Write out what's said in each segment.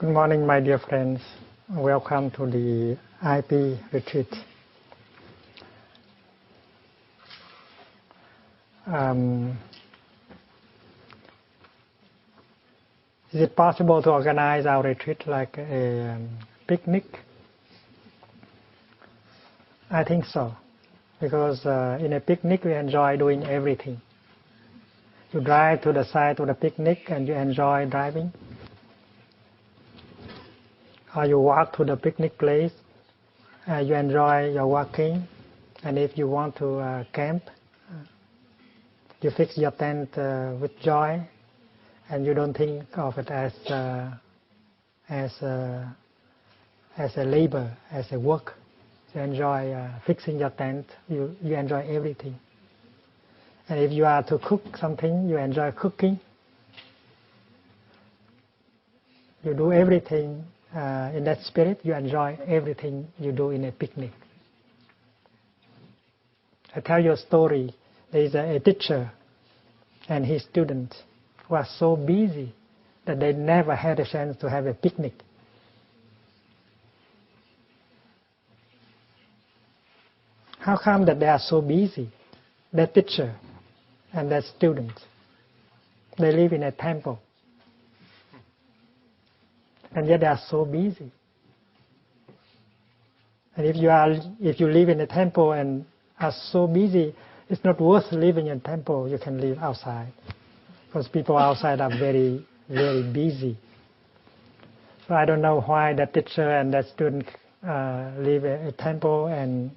Good morning, my dear friends. Welcome to the IP retreat. Is it possible to organize our retreat like a picnic? I think so, because in a picnic we enjoy doing everything. You drive to the site of the picnic and you enjoy driving. Or you walk to the picnic place, you enjoy your walking. And if you want to camp, you fix your tent with joy, and you don't think of it as a labor, as a work. You enjoy fixing your tent. You enjoy everything. And if you are to cook something, you enjoy cooking. You do everything in that spirit. You enjoy everything you do in a picnic. I tell you a story. There is a teacher and his students who are so busy that they never had a chance to have a picnic. How come that they are so busy? That teacher and that student, they live in a temple, and yet they are so busy. And if you live in a temple and are so busy, it's not worth living in a temple. You can live outside, because people outside are very, very busy. So I don't know why that teacher and that student live in a temple and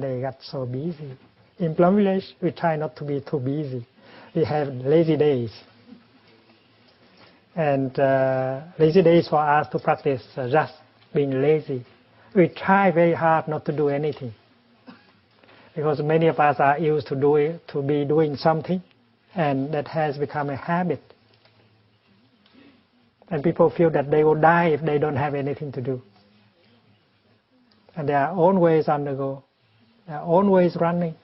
they got so busy. In Plum Village, we try not to be too busy. We have lazy days. And lazy days for us to practice just being lazy. We try very hard not to do anything, because many of us are used to be doing something, and that has become a habit. And people feel that they will die if they don't have anything to do. And they are always on the go. They are always running.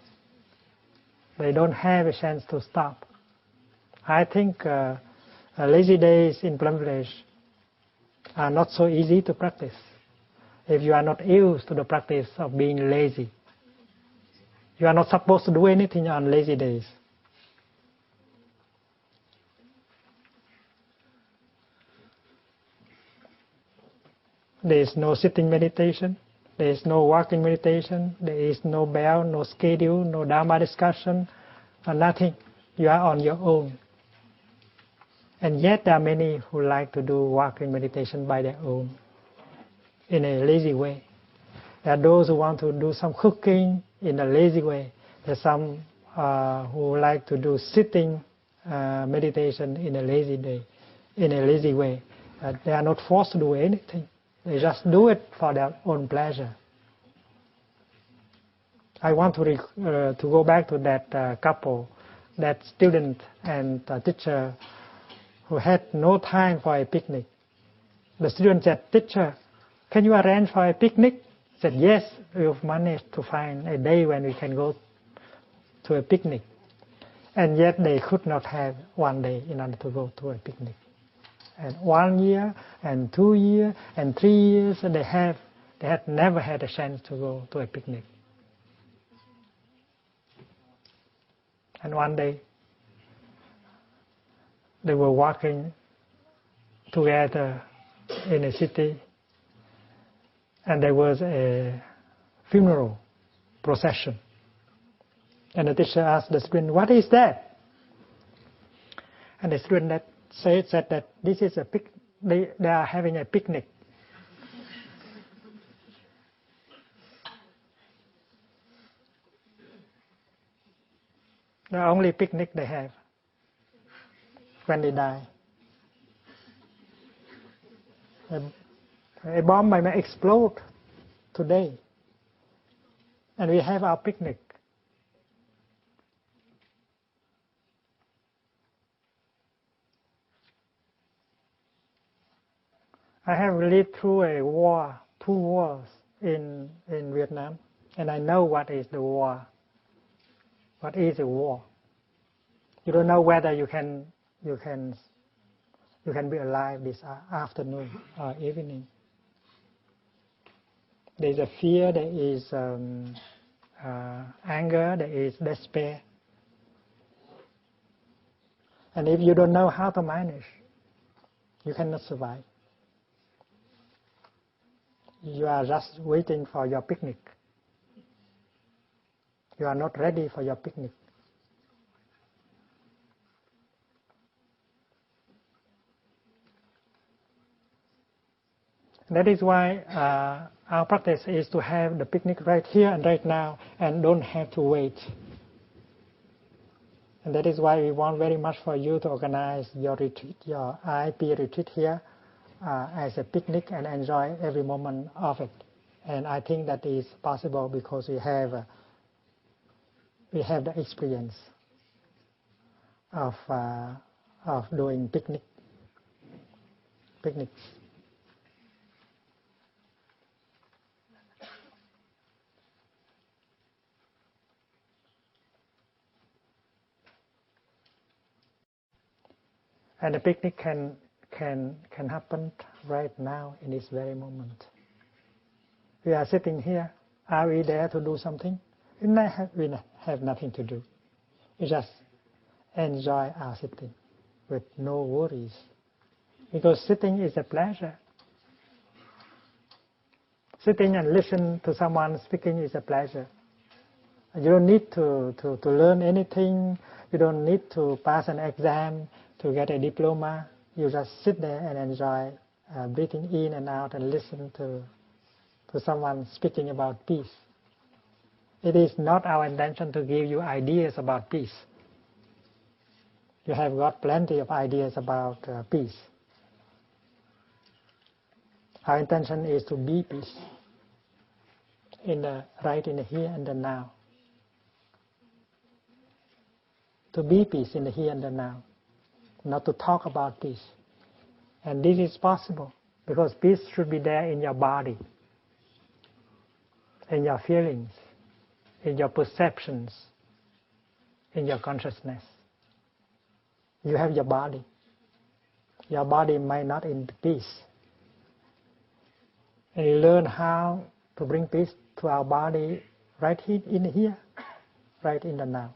They don't have a chance to stop. I think lazy days in Plum Village are not so easy to practice if you are not used to the practice of being lazy. You are not supposed to do anything on lazy days. There is no sitting meditation. There is no walking meditation. There is no bell, no schedule, no dharma discussion, nothing. You are on your own. And yet there are many who like to do walking meditation by their own, in a lazy way. There are those who want to do some cooking in a lazy way. There are some who like to do sitting meditation in a lazy way. They are not forced to do anything. They just do it for their own pleasure. I want to go back to that couple, that student and teacher who had no time for a picnic. The student said, "Teacher, can you arrange for a picnic?" He said, "Yes, we've managed to find a day when we can go to a picnic." And yet they could not have one day in order to go to a picnic. And 1 year, and 2 years, and 3 years, they had never had a chance to go to a picnic. And one day, they were walking together in a city, and there was a funeral procession. And the teacher asked the student, "What is that?" And the student said that this is they are having a picnic. The only picnic they have when they die. A bomb might explode today, and we have our picnic. I have lived through two wars in Vietnam, and I know what is the war. What is a war? You don't know whether you can You can be alive this afternoon or evening. There is a fear, there is anger, there is despair. And if you don't know how to manage, you cannot survive. You are just waiting for your picnic. You are not ready for your picnic. That is why our practice is to have the picnic right here and right now, and don't have to wait. And that is why we want very much for you to organize your retreat, your IIP retreat here as a picnic and enjoy every moment of it. And I think that is possible because we have the experience of doing picnics. And the picnic can happen right now in this very moment. We are sitting here. Are we there to do something? We have nothing to do. We just enjoy our sitting with no worries. Because sitting is a pleasure. Sitting and listen to someone speaking is a pleasure. You don't need to learn anything. You don't need to pass an exam to get a diploma. You just sit there and enjoy breathing in and out and listen to someone speaking about peace. It is not our intention to give you ideas about peace. You have got plenty of ideas about peace. Our intention is to be peace right in the here and the now. To be peace in the here and the now, not to talk about peace. And this is possible because peace should be there in your body, in your feelings, in your perceptions, in your consciousness. You have your body. Your body might not in peace. And you learn how to bring peace to our body right here, right in the now.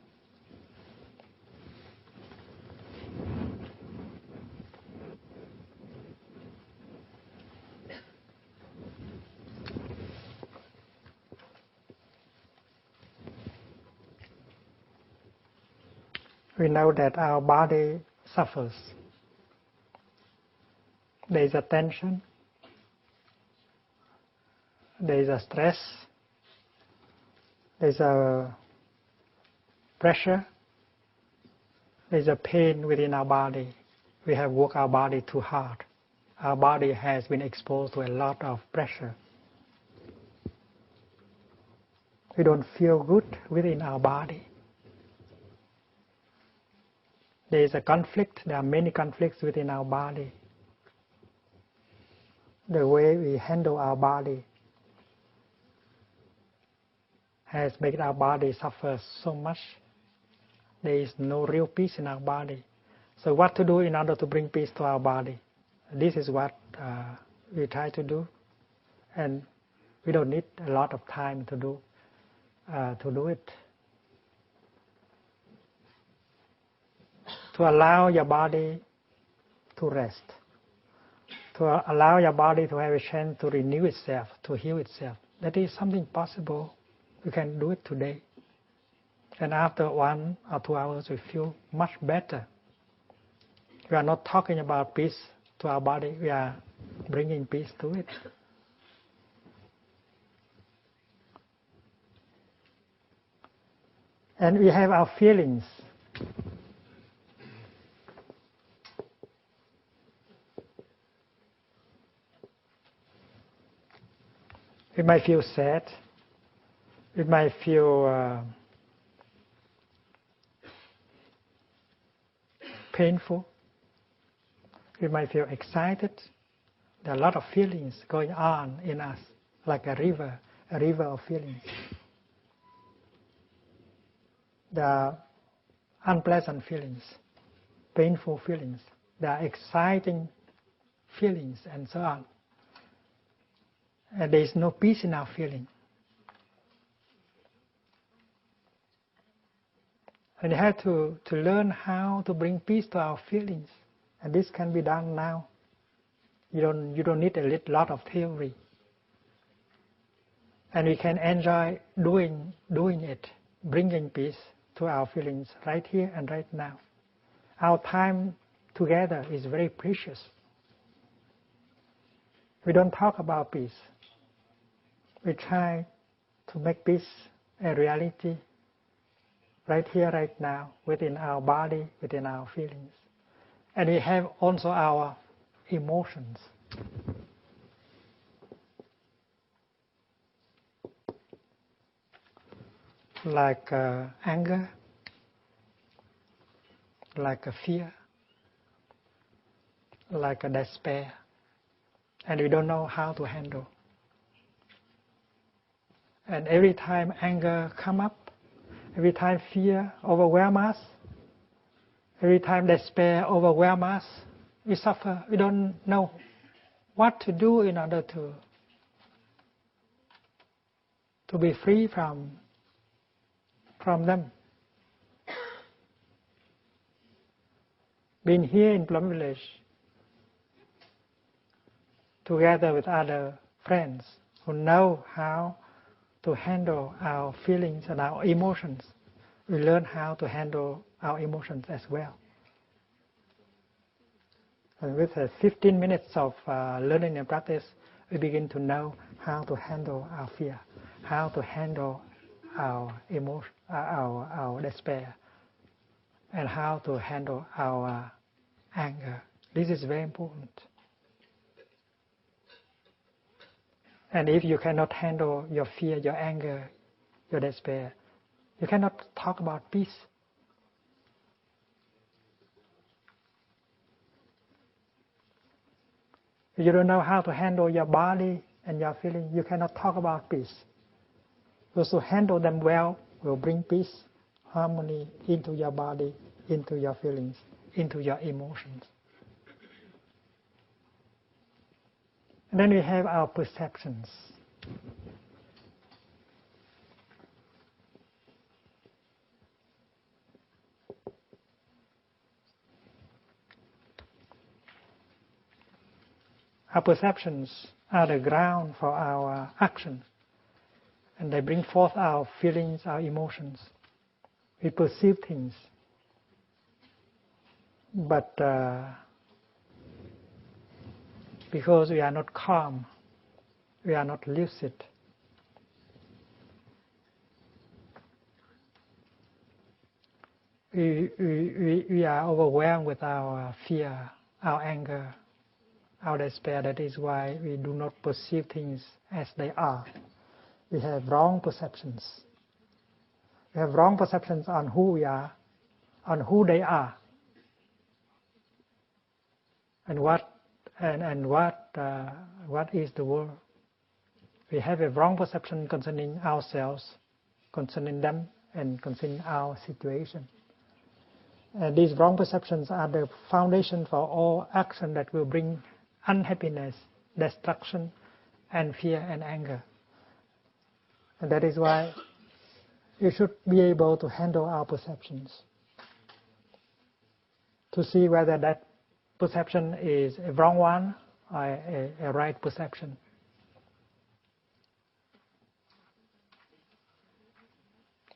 We know that our body suffers. There is a tension, there is a stress, there is a pressure, there is a pain within our body. We have worked our body too hard. Our body has been exposed to a lot of pressure. We don't feel good within our body. There is a conflict, there are many conflicts within our body. The way we handle our body has made our body suffer so much. There is no real peace in our body. So what to do in order to bring peace to our body? This is what we try to do. And we don't need a lot of time to do it. To allow your body to rest, to allow your body to have a chance to renew itself, to heal itself. That is something possible. You can do it today. And after 1 or 2 hours, we feel much better. We are not talking about peace to our body, we are bringing peace to it. And we have our feelings. We might feel sad. We might feel painful. We might feel excited. There are a lot of feelings going on in us, like a river of feelings. There are unpleasant feelings, painful feelings. There are exciting feelings and so on. And there is no peace in our feeling. And you have to learn how to bring peace to our feelings. And this can be done now. You don't need a lot of theory. And we can enjoy doing it, bringing peace to our feelings right here and right now. Our time together is very precious. We don't talk about peace. We try to make peace a reality right here, right now, within our body, within our feelings. And we have also our emotions. Like anger, like a fear, like a despair. And we don't know how to handle. And every time anger comes up, every time fear overwhelms us, every time despair overwhelms us, we suffer. We don't know what to do in order to be free from them. Being here in Plum Village, together with other friends who know how to handle our feelings and our emotions, we learn how to handle our emotions as well. And with 15 minutes of learning and practice, we begin to know how to handle our fear, how to handle our emotion, our despair, and how to handle our anger. This is very important. And if you cannot handle your fear, your anger, your despair, you cannot talk about peace. If you don't know how to handle your body and your feeling, you cannot talk about peace. Those who handle them well will bring peace, harmony into your body, into your feelings, into your emotions. And then we have our perceptions. Our perceptions are the ground for our action, and they bring forth our feelings, our emotions. We perceive things, but because we are not calm, we are not lucid, we are overwhelmed with our fear, our anger, our despair. That is why we do not perceive things as they are. We have wrong perceptions. We have wrong perceptions on who we are, on who they are, and what is the world. We have a wrong perception concerning ourselves, concerning them, and concerning our situation. And these wrong perceptions are the foundation for all action that will bring unhappiness, destruction, and fear and anger. And that is why we should be able to handle our perceptions, to see whether that perception is a wrong one or a right perception.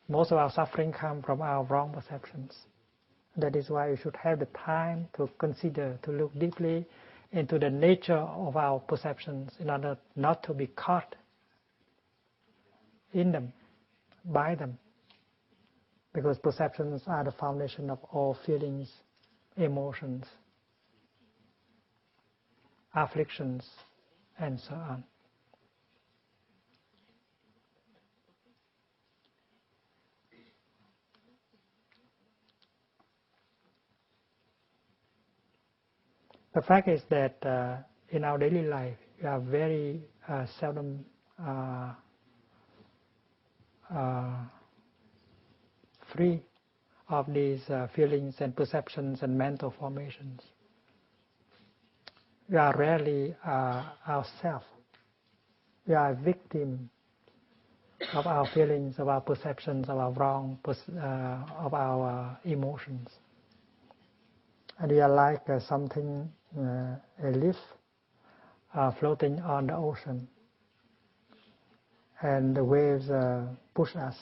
Most of our suffering comes from our wrong perceptions. That is why we should have the time to consider, to look deeply into the nature of our perceptions in order not to be caught in them, by them. Because perceptions are the foundation of all feelings, emotions, afflictions, and so on. The fact is that in our daily life, we are very seldom free of these feelings and perceptions and mental formations. We are rarely ourselves. We are a victim of our feelings, of our perceptions, of our of our emotions. And we are like something, a leaf floating on the ocean. And the waves push us.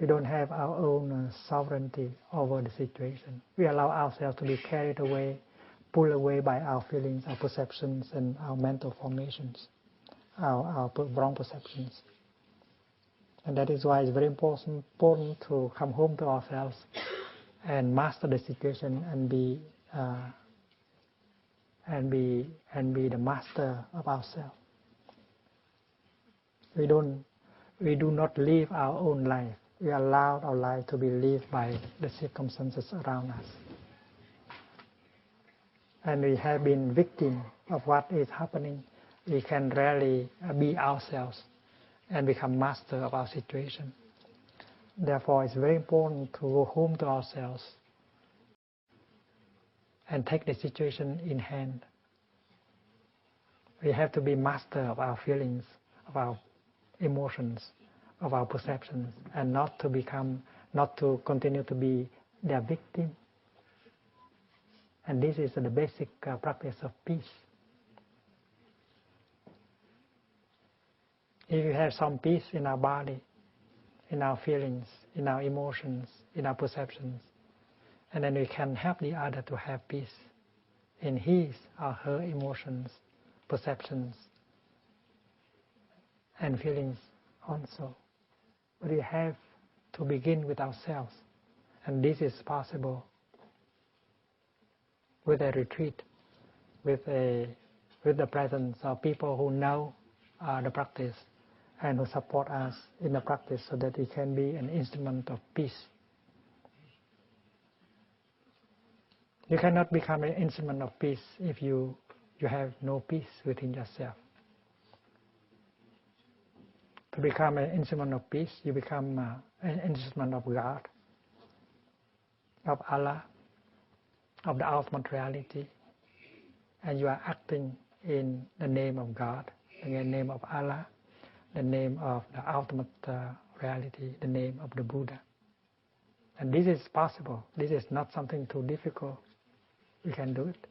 We don't have our own sovereignty over the situation. We allow ourselves to be carried away, pulled away by our feelings, our perceptions, and our mental formations, our wrong perceptions. And that is why it's very important to come home to ourselves and master the situation and be the master of ourselves. We do not live our own life. We allow our life to be lived by the circumstances around us. And we have been victim of what is happening. We can rarely be ourselves and become master of our situation. Therefore, it's very important to go home to ourselves and take the situation in hand. We have to be master of our feelings, of our emotions, of our perceptions, and not to continue to be their victim. And this is the basic practice of peace. If you have some peace in our body, in our feelings, in our emotions, in our perceptions, and then we can help the other to have peace in his or her emotions, perceptions, and feelings also. But we have to begin with ourselves, and this is possible with a retreat, with the presence of people who know the practice and who support us in the practice so that we can be an instrument of peace. You cannot become an instrument of peace if you have no peace within yourself. To become an instrument of peace, you become an instrument of God, of Allah, of the ultimate reality, and you are acting in the name of God, in the name of Allah, the name of the ultimate reality, the name of the Buddha. And this is possible. This is not something too difficult. We can do it.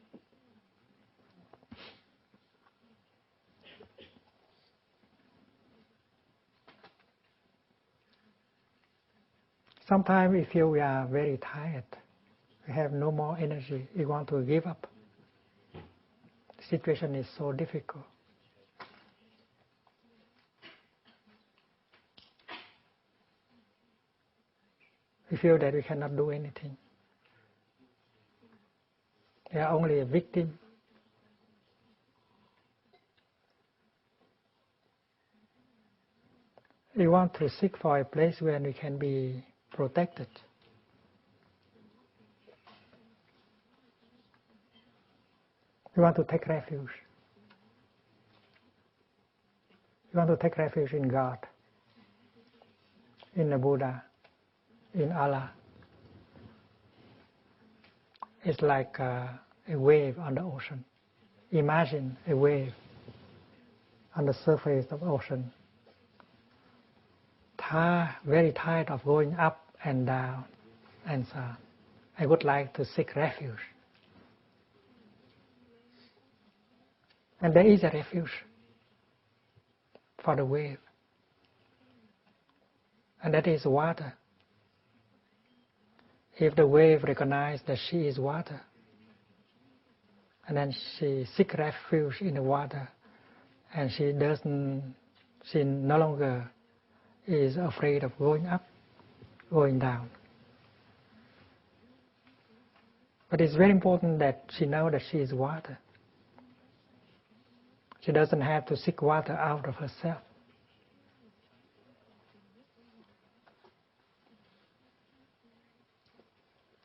Sometimes we feel we are very tired. We have no more energy. We want to give up. The situation is so difficult. We feel that we cannot do anything. We are only a victim. We want to seek for a place where we can be protected. We want to take refuge. We want to take refuge in God, in the Buddha, in Allah. It's like a wave on the ocean. Imagine a wave on the surface of the ocean. Very tired of going up and down and so on. I would like to seek refuge. And there is a refuge for the wave. And that is water. If the wave recognizes that she is water, and then she seeks refuge in the water, and she no longer is afraid of going up, going down. But it's very important that she knows that she is water. She doesn't have to seek water out of herself.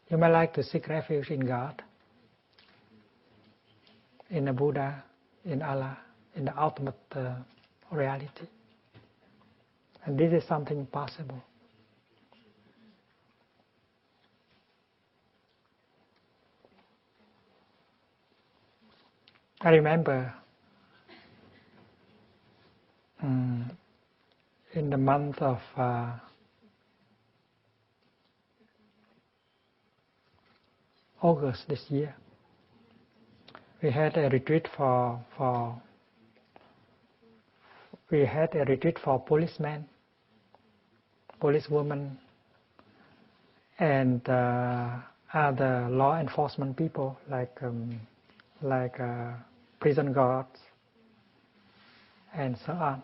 You may like to seek refuge in God, in the Buddha, in Allah, in the ultimate reality. And this is something possible. I remember in the month of August this year, we had a retreat for policemen, policewomen, and other law enforcement people like prison guards and so on.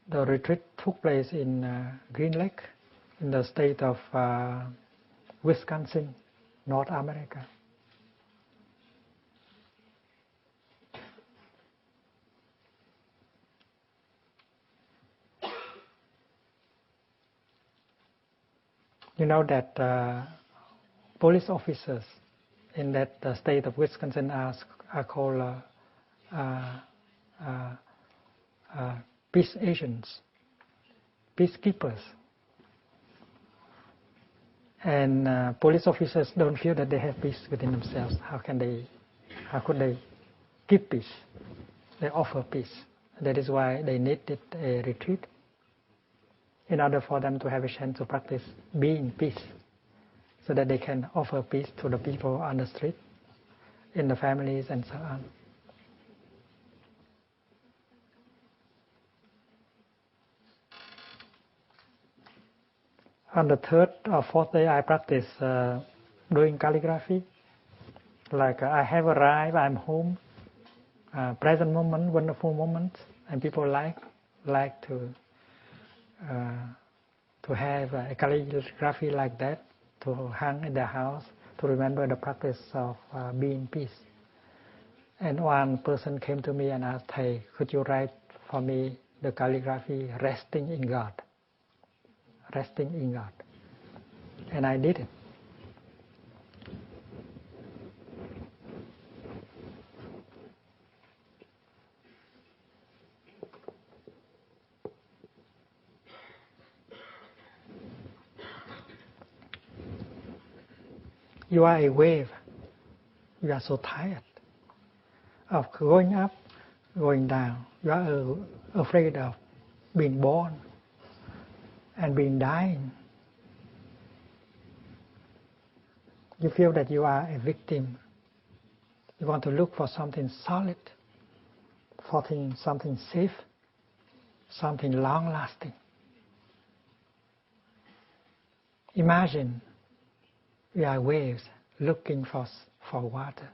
The retreat took place in Green Lake, in the state of Wisconsin, North America. You know that police officers in that state of Wisconsin are called peace agents, peacekeepers. And police officers don't feel that they have peace within themselves. How could they give peace? They offer peace. That is why they needed a retreat, in order for them to have a chance to practice being peace, so that they can offer peace to the people on the street, in the families, and so on. On the third or fourth day, I practice doing calligraphy. Like I have arrived, I'm home, present moment, wonderful moment, and people like to have a calligraphy like that to hang in their house to remember the practice of being peace. And one person came to me and asked, "Hey, could you write for me the calligraphy resting in God?" Resting in God. And I did it. You are a wave. You are so tired of going up, going down. You are afraid of being born and being dying. You feel that you are a victim. You want to look for something solid, for something safe, something long-lasting. Imagine we are waves looking for water.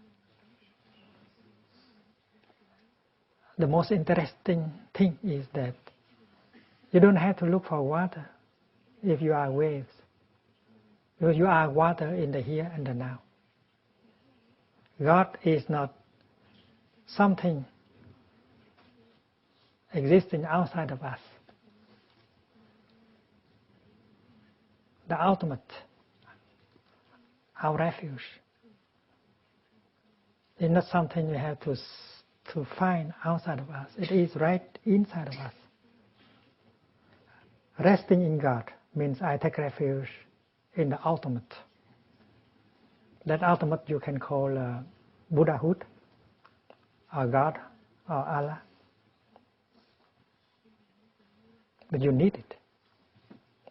The most interesting thing is that you don't have to look for water if you are waves, because you are water in the here and the now. God is not something existing outside of us. The ultimate, our refuge, is not something we have to find outside of us. It is right inside of us. Resting in God means I take refuge in the ultimate. That ultimate you can call Buddhahood, or God, or Allah. But you need it.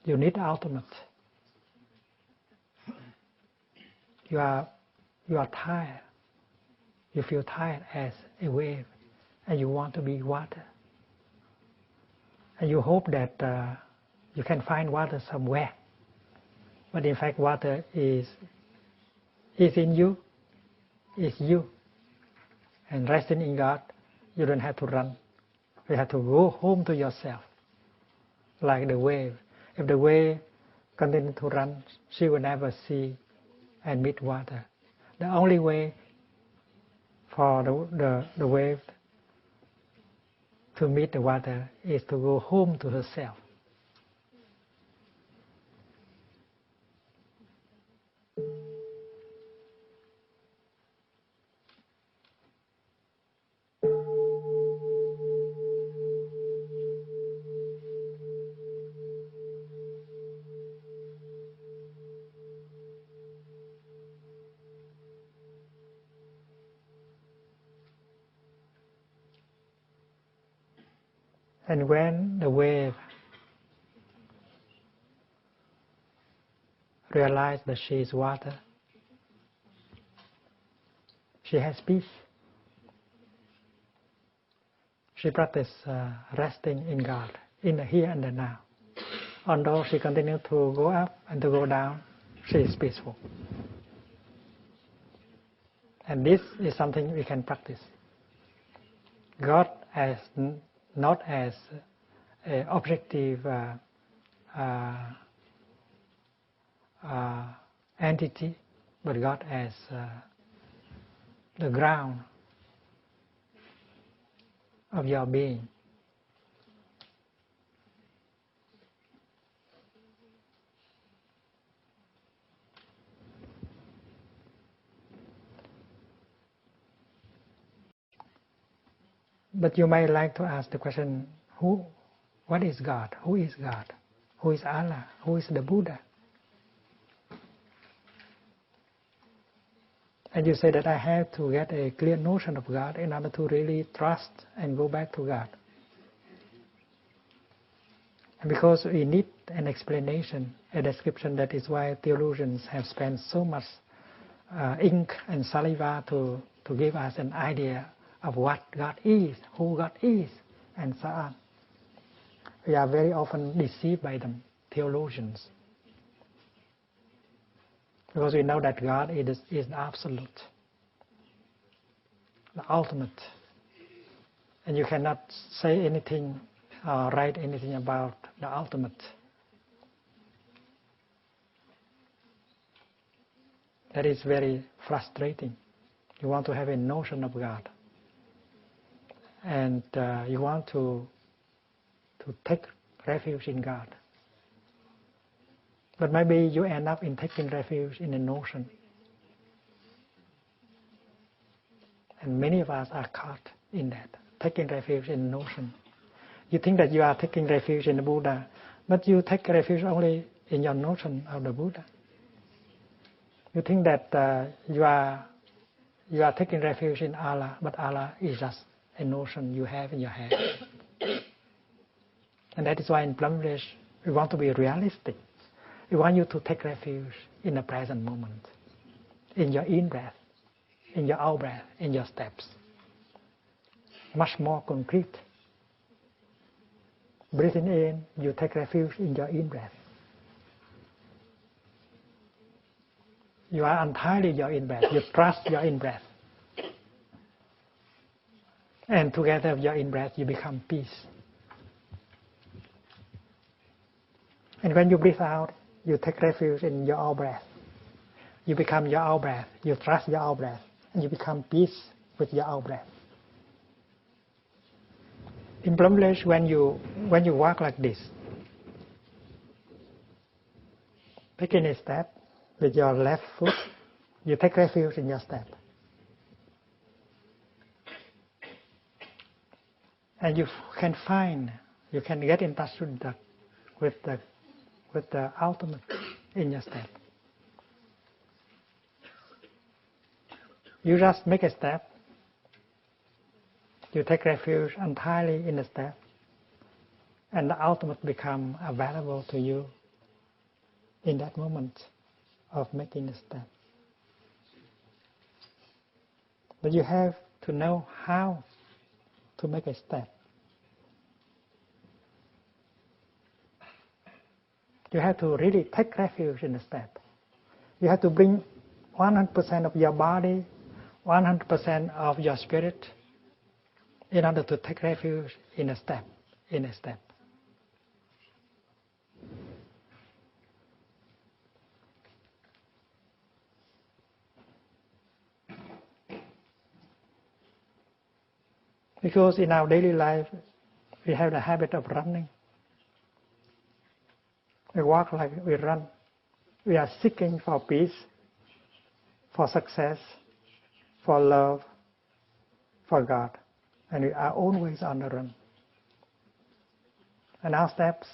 You need the ultimate. You are tired. You feel tired as a wave, and you want to be water. And you hope that you can find water somewhere. But in fact, water is in you, is you. And resting in God, you don't have to run. You have to go home to yourself, like the wave. If the wave continues to run, she will never see and meet water. The only way for the wave to meet the water is to go home to herself. And when the wave realizes that she is water, she has peace. She practices resting in God, in the here and the now. Although she continues to go up and to go down, she is peaceful. And this is something we can practice. God as not as an objective entity, but God as the ground of your being. But you may like to ask the question, what is God? Who is God? Who is Allah? Who is the Buddha? And you say that I have to get a clear notion of God in order to really trust and go back to God. And because we need an explanation, a description, that is why theologians have spent so much ink and saliva to give us an idea of what God is, who God is, and so on. We are very often deceived by them, theologians. Because we know that God is the absolute, the ultimate. And you cannot say anything or write anything about the ultimate. That is very frustrating. You want to have a notion of God. And you want to take refuge in God. But maybe you end up in taking refuge in a notion. And many of us are caught in that, taking refuge in a notion. You think that you are taking refuge in the Buddha, but you take refuge only in your notion of the Buddha. You think that you are taking refuge in Allah, but Allah is just a notion you have in your head. And that is why in Plum Village, we want to be realistic. We want you to take refuge in the present moment, in your in-breath, in your out-breath, in your steps. Much more concrete. Breathing in, you take refuge in your in-breath. You are entirely your in-breath. You trust your in-breath. And together with your in-breath, you become peace. And when you breathe out, you take refuge in your out-breath. You become your out-breath. You trust your out-breath. And you become peace with your out-breath. In Plum Village, when you walk like this, taking a step with your left foot, you take refuge in your step. And you can get in touch with the ultimate in your step. You just make a step. You take refuge entirely in the step. And the ultimate becomes available to you in that moment of making the step. But you have to know how to make a step. You have to really take refuge in the step. You have to bring 100% of your body, 100% of your spirit in order to take refuge in a step, Because in our daily life, we have the habit of running. We walk like we run. We are seeking for peace, for success, for love, for God. And we are always on the run. And our steps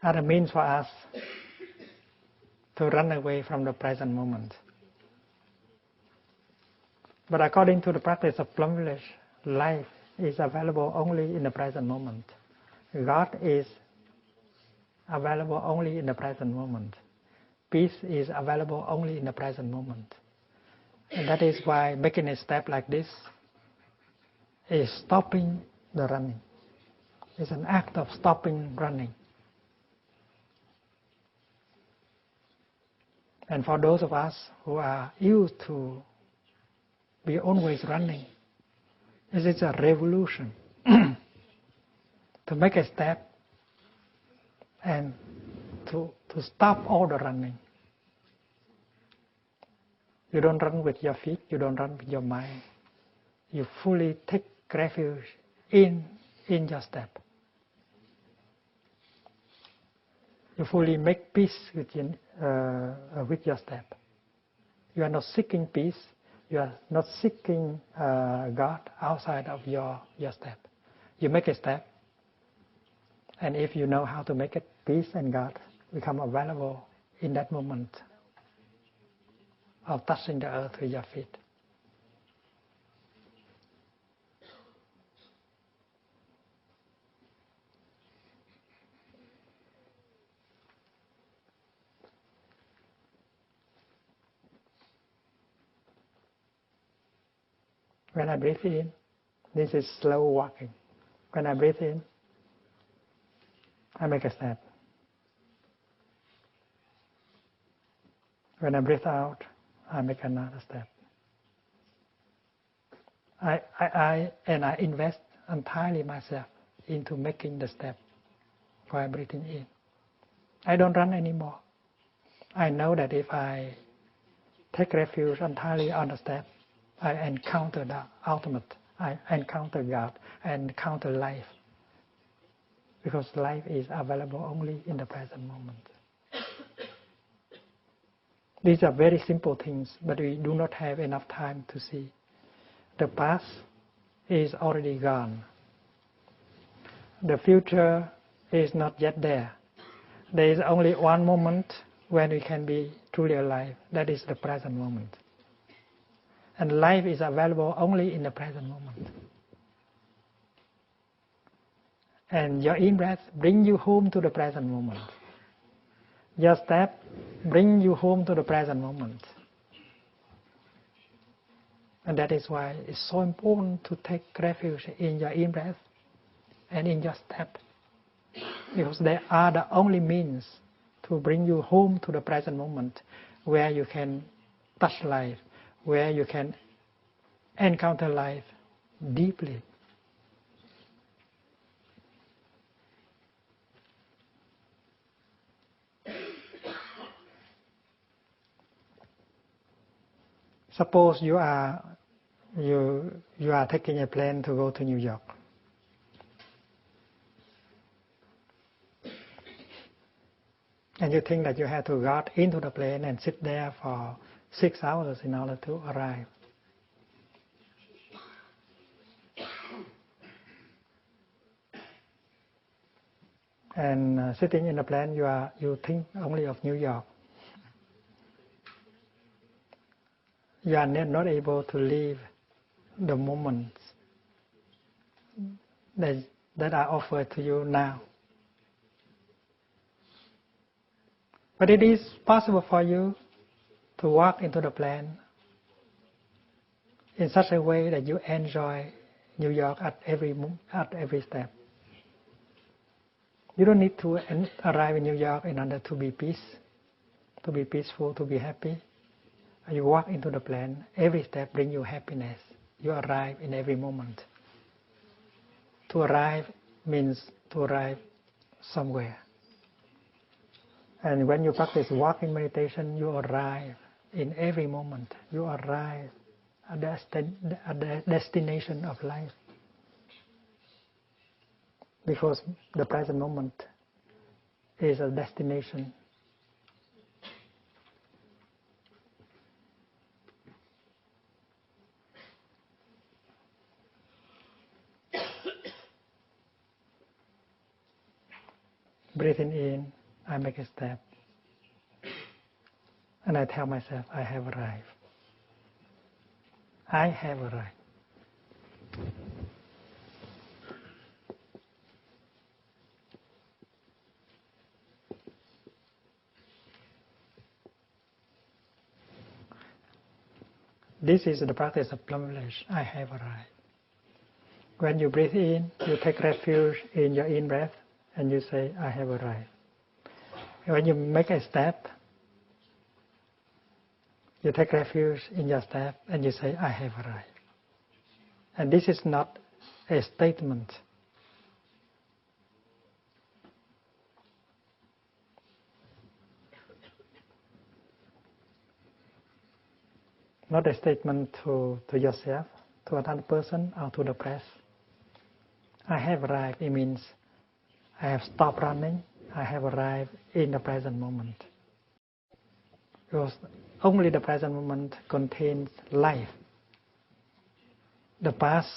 are the means for us to run away from the present moment. But according to the practice of Plum Village, life is available only in the present moment. God is available only in the present moment. Peace is available only in the present moment. And that is why making a step like this is stopping the running. It's an act of stopping running. And for those of us who are used to be always running, it is a revolution to make a step and to stop all the running. You don't run with your feet, you don't run with your mind. You fully take refuge in your step. You fully make peace with your step. You are not seeking peace. You are not seeking God outside of your step. You make a step, and if you know how to make it, peace and God become available in that moment of touching the earth with your feet. When I breathe in, this is slow walking. When I breathe in, I make a step. When I breathe out, I make another step. I invest entirely myself into making the step while breathing in. I don't run anymore. I know that if I take refuge entirely on the step, I encounter the ultimate. I encounter God. I encounter life. Because life is available only in the present moment. These are very simple things, but we do not have enough time to see. The past is already gone. The future is not yet there. There is only one moment when we can be truly alive. That is the present moment. And life is available only in the present moment. And your in-breath brings you home to the present moment. Your step brings you home to the present moment. And that is why it's so important to take refuge in your in-breath and in your step. Because they are the only means to bring you home to the present moment where you can touch life, where you can encounter life deeply. Suppose you are taking a plane to go to New York. And you think that you have to get into the plane and sit there for 6 hours in order to arrive. And sitting in the plane, you think only of New York. You are not able to live the moments that are offered to you now. But it is possible for you to walk into the plane in such a way that you enjoy New York at every step. You don't need to arrive in New York in order to be peaceful, to be happy. You walk into the plane, every step brings you happiness. You arrive in every moment. To arrive means to arrive somewhere. And when you practice walking meditation, you arrive in every moment. You arrive at the destination of life. Because the present moment is a destination. Breathing in, I make a step. And I tell myself, I have arrived. I have arrived. This is the practice of Plum Village. I have arrived. When you breathe in, you take refuge in your in-breath and you say, I have arrived. When you make a step, you take refuge in your step and you say, I have arrived. And this is not a statement. Not a statement to yourself, to another person, or to the press. I have arrived. It means I have stopped running. I have arrived in the present moment. Because only the present moment contains life. The past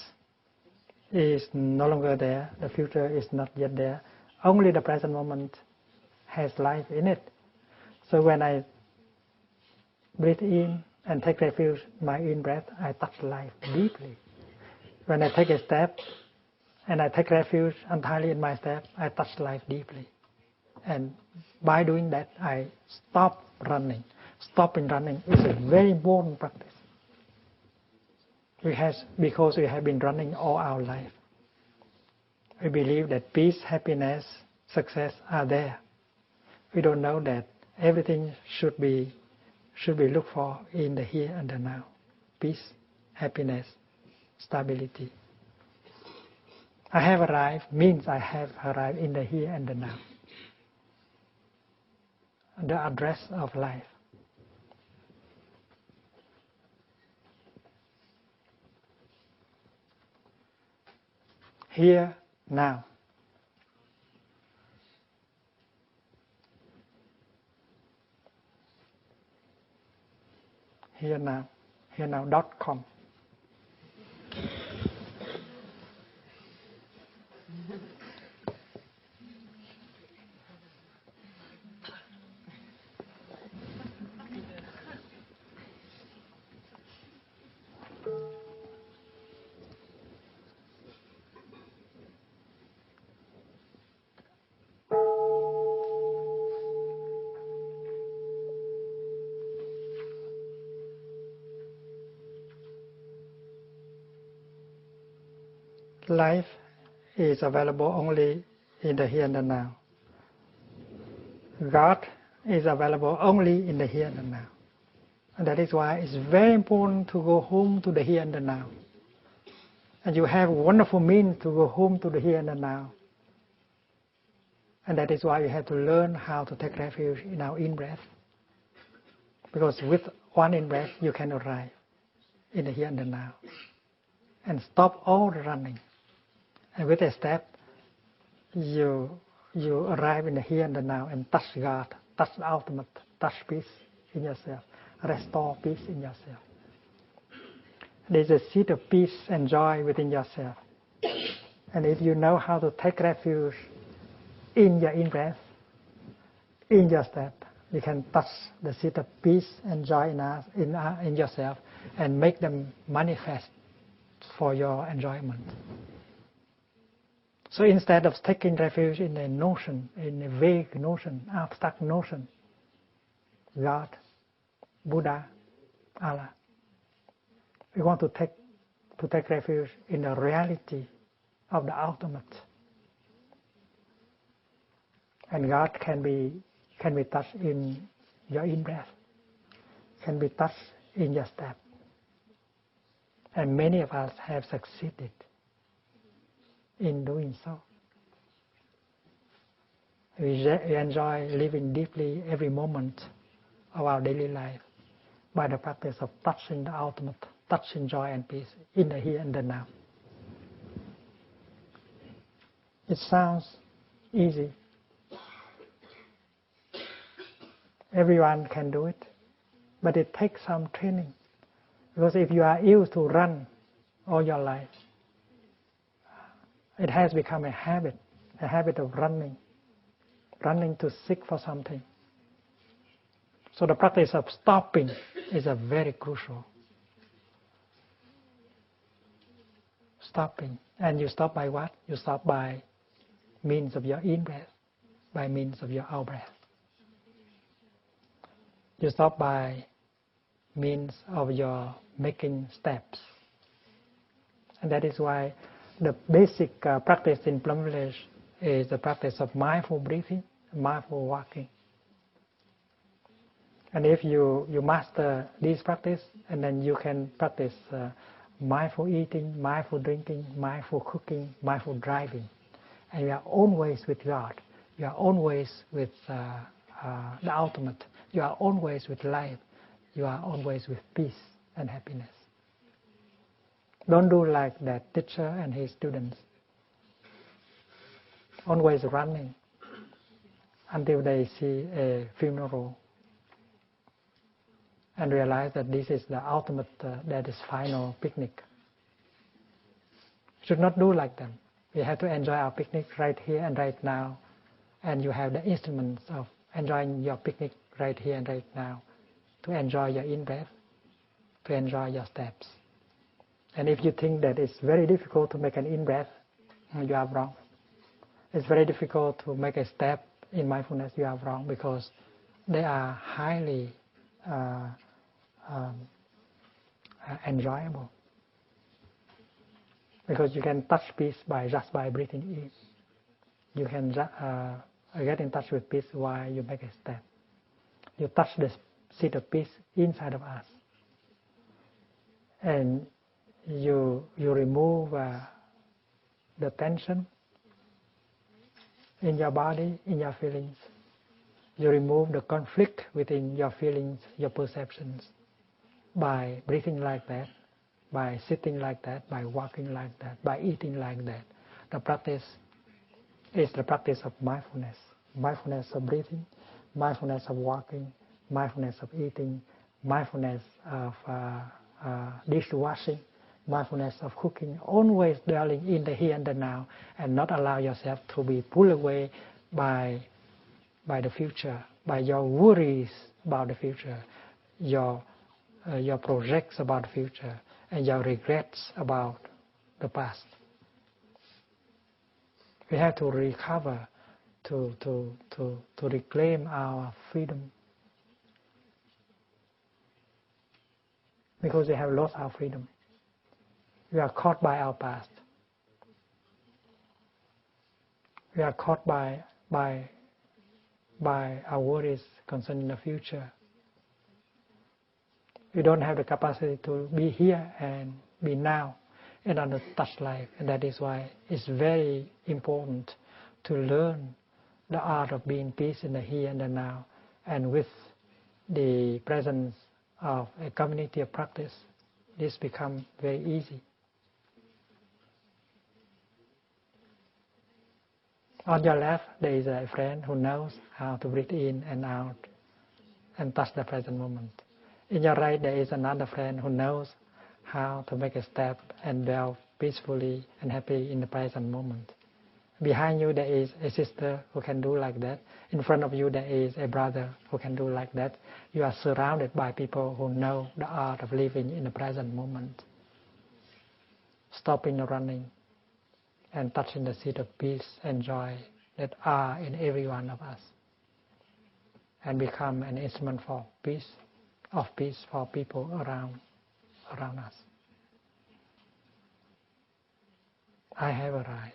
is no longer there. The future is not yet there. Only the present moment has life in it. So when I breathe in and take refuge in my in-breath, I touch life deeply. When I take a step and I take refuge entirely in my step, I touch life deeply. And by doing that, I stop running. Stopping running is a very important practice. Because we have been running all our life. We believe that peace, happiness, success are there. We don't know that everything should be looked for in the here and the now. Peace, happiness, stability. I have arrived means I have arrived in the here and the now. The address of life. Here, now. Here now. HereNow.com. Life is available only in the here and the now. God is available only in the here and the now. And that is why it's very important to go home to the here and the now. And you have wonderful means to go home to the here and the now. And that is why you have to learn how to take refuge in our in-breath. Because with one in-breath, you can arrive in the here and the now. And stop all the running. And with a step, you arrive in the here and the now and touch God, touch the ultimate, touch peace in yourself, restore peace in yourself. There's a seed of peace and joy within yourself. And if you know how to take refuge in your in-breath, in your step, you can touch the seed of peace and joy in yourself and make them manifest for your enjoyment. So instead of taking refuge in a notion, in a vague notion, abstract notion, God, Buddha, Allah, we want to take refuge in the reality of the ultimate. And God can be touched in your in-breath, can be touched in your step. And many of us have succeeded in doing so. We enjoy living deeply every moment of our daily life by the practice of touching the ultimate, touching joy and peace in the here and the now. It sounds easy. Everyone can do it, but it takes some training. Because if you are used to run all your life, it has become a habit of running to seek for something. So the practice of stopping is a very crucial. stopping. And you stop by what? You stop by means of your in-breath, by means of your out-breath. You stop by means of your making steps. And that is why the basic practice in Plum Village is the practice of mindful breathing, mindful walking. And if you master this practice, and then you can practice mindful eating, mindful drinking, mindful cooking, mindful driving. And you are always with God. You are always with the ultimate. You are always with life. You are always with peace and happiness. Don't do like that teacher and his students. Always running until they see a funeral and realize that this is the ultimate, that is final picnic. Should not do like them. We have to enjoy our picnic right here and right now. And you have the instruments of enjoying your picnic right here and right now, to enjoy your in-breath, to enjoy your steps. And if you think that it's very difficult to make an in-breath, you are wrong. It's very difficult to make a step in mindfulness, you are wrong, because they are highly enjoyable. Because you can touch peace just by breathing in. You can get in touch with peace while you make a step. You touch the seed of peace inside of us. And you remove the tension in your body, in your feelings. You remove the conflict within your feelings, your perceptions, by breathing like that, by sitting like that, by walking like that, by eating like that. The practice is the practice of mindfulness. Mindfulness of breathing, mindfulness of walking, mindfulness of eating, mindfulness of dishwashing, mindfulness of cooking, always dwelling in the here and the now, and not allow yourself to be pulled away by the future, by your worries about the future, your projects about the future, and your regrets about the past. We have to recover, to reclaim our freedom, because we have lost our freedom. We are caught by our past. We are caught by our worries concerning the future. We don't have the capacity to be here and be now in order to touch life. And that is why it's very important to learn the art of being peace in the here and the now. And with the presence of a community of practice, this becomes very easy. On your left, there is a friend who knows how to breathe in and out and touch the present moment. In your right, there is another friend who knows how to make a step and dwell peacefully and happy in the present moment. Behind you, there is a sister who can do like that. In front of you, there is a brother who can do like that. You are surrounded by people who know the art of living in the present moment. Stopping the running and touching the seed of peace and joy that are in every one of us, and become an instrument for peace, of peace for people around us. I have arrived.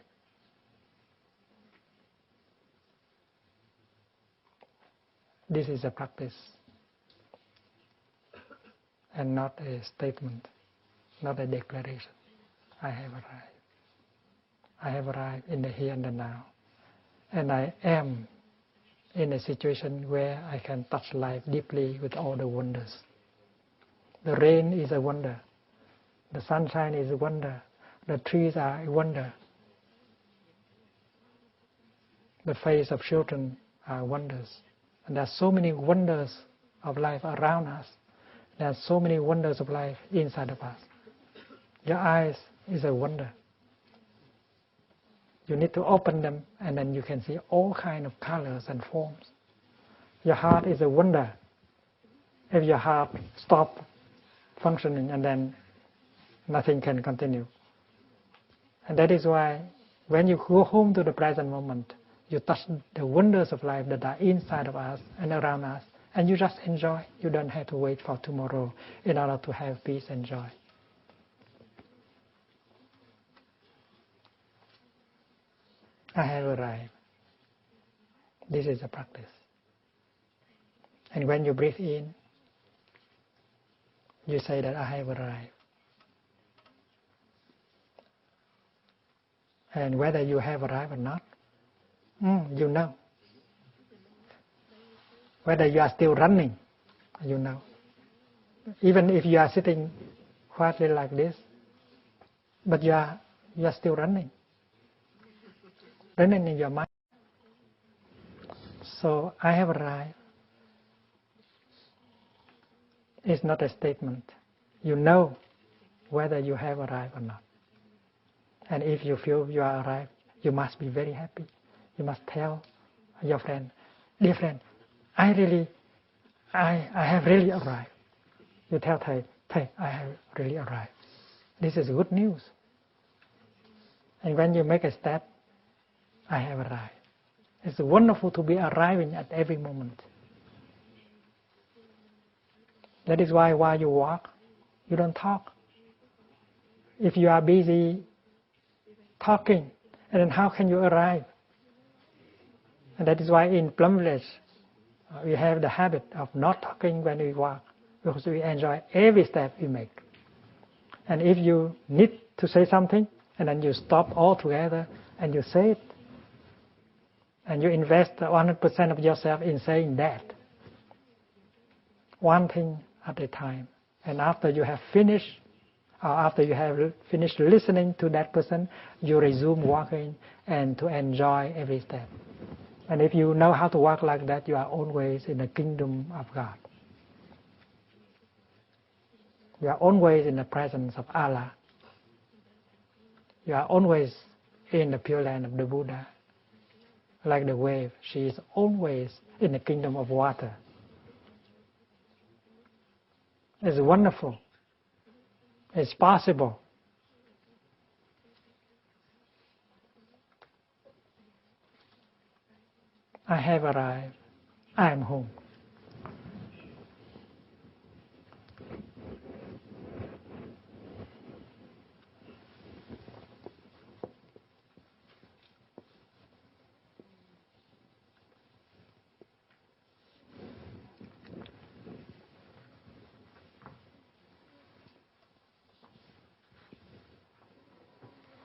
This is a practice and not a statement, not a declaration. I have arrived. I have arrived in the here and the now. And I am in a situation where I can touch life deeply with all the wonders. The rain is a wonder. The sunshine is a wonder. The trees are a wonder. The face of children are wonders. And there are so many wonders of life around us. There are so many wonders of life inside of us. Your eyes is a wonder. You need to open them, and then you can see all kinds of colors and forms. Your heart is a wonder. If your heart stops functioning, and then nothing can continue. And that is why when you go home to the present moment, you touch the wonders of life that are inside of us and around us, and you just enjoy. You don't have to wait for tomorrow in order to have peace and joy. I have arrived. This is a practice. And when you breathe in, you say that I have arrived. And whether you have arrived or not, you know. Whether you are still running, you know. Even if you are sitting quietly like this, but you are still running in your mind. So I have arrived. It's not a statement. You know whether you have arrived or not. And if you feel you are arrived, you must be very happy. You must tell your friend, dear friend, I have really arrived. You tell Thầy, I have really arrived. This is good news. And when you make a step, I have arrived. It's wonderful to be arriving at every moment. That is why while you walk, you don't talk. If you are busy talking, and then how can you arrive? And that is why in Plum Village, we have the habit of not talking when we walk, because we enjoy every step we make. And if you need to say something, and then you stop altogether and you say it, and you invest 100% of yourself in saying that, one thing at a time. And after you have finished, or after you have finished listening to that person, you resume walking and to enjoy every step. And if you know how to walk like that, you are always in the kingdom of God. You are always in the presence of Allah. You are always in the Pure Land of the Buddha. Like the wave, she is always in the kingdom of water. It's wonderful. It's possible. I have arrived. I am home.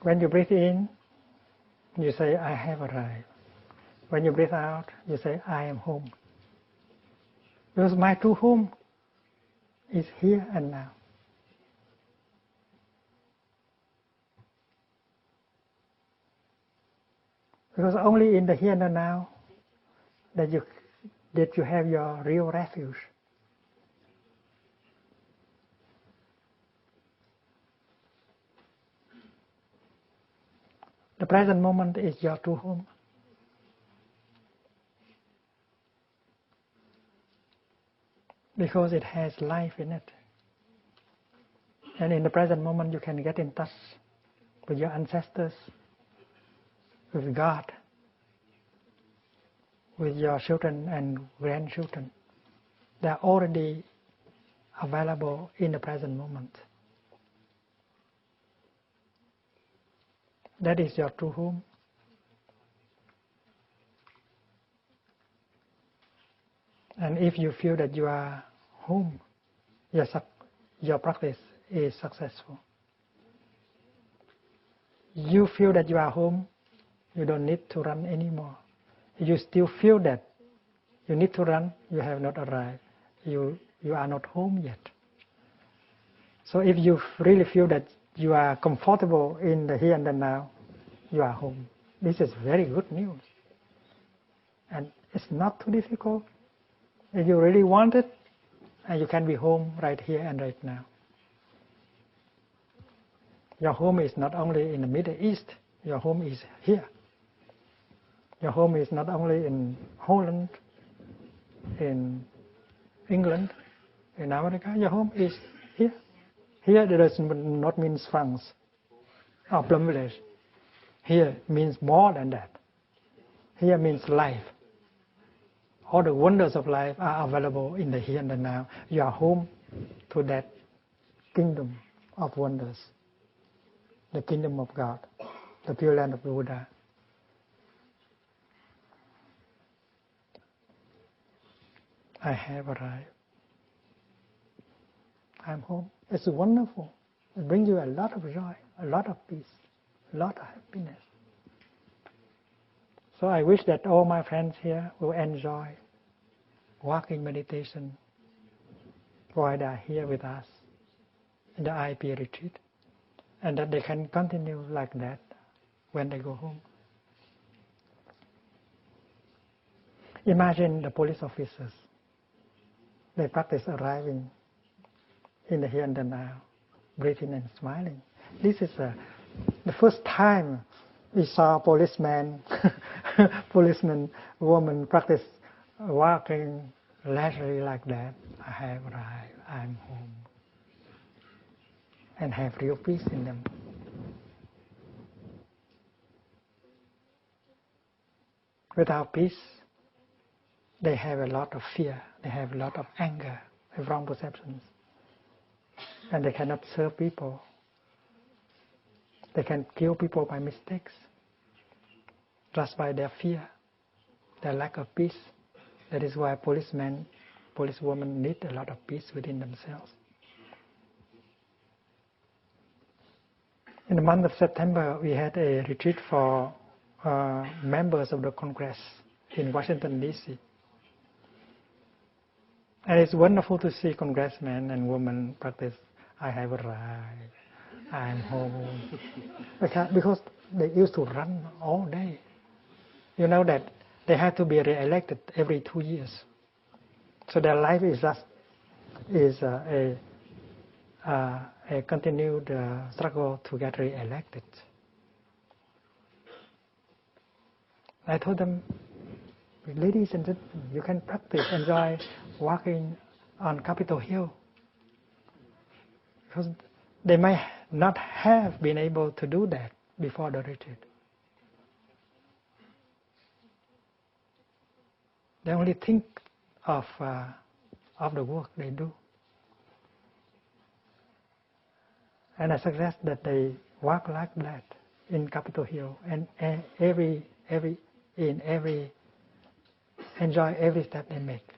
When you breathe in, you say, I have arrived. When you breathe out, you say, I am home. Because my true home is here and now. Because only in the here and the now that you have your real refuge. The present moment is your true home. Because it has life in it. And in the present moment you can get in touch with your ancestors, with God, with your children and grandchildren. They are already available in the present moment. That is your true home. And if you feel that you are home, your practice is successful. You feel that you are home, you don't need to run anymore. If you still feel that you need to run, you have not arrived. You are not home yet. So if you really feel that you are comfortable in the here and the now, you are home. This is very good news. And it's not too difficult. If you really want it, and you can be home right here and right now. Your home is not only in the Middle East, your home is here. Your home is not only in Holland, in England, in America, your home is here. Here does not mean France or Plum Village. Here means more than that. Here means life. All the wonders of life are available in the here and the now. You are home to that kingdom of wonders, the kingdom of God, the pure land of Buddha. I have arrived. I'm home. It's wonderful. It brings you a lot of joy, a lot of peace, a lot of happiness. So I wish that all my friends here will enjoy walking meditation while they are here with us in the IP retreat, and that they can continue like that when they go home. Imagine the police officers. They practice arriving in the here and the now, breathing and smiling. This is the first time we saw policeman, woman practice walking leisurely like that. I have arrived, I'm home. And have real peace in them. Without peace, they have a lot of fear, they have a lot of anger, have wrong perceptions. And they cannot serve people. They can kill people by mistakes, just by their fear, their lack of peace. That is why policemen, policewomen need a lot of peace within themselves. In the month of September, we had a retreat for members of the Congress in Washington, D.C. And it's wonderful to see congressmen and women practice, I have arrived, I'm home. Because they used to run all day. You know that they had to be re-elected every 2 years. So their life is just a continued struggle to get re-elected. I told them, ladies and gentlemen, you can practice, enjoy walking on Capitol Hill. Because they may not have been able to do that before the retreat. They only think of the work they do. And I suggest that they walk like that in Capitol Hill and enjoy every step they make.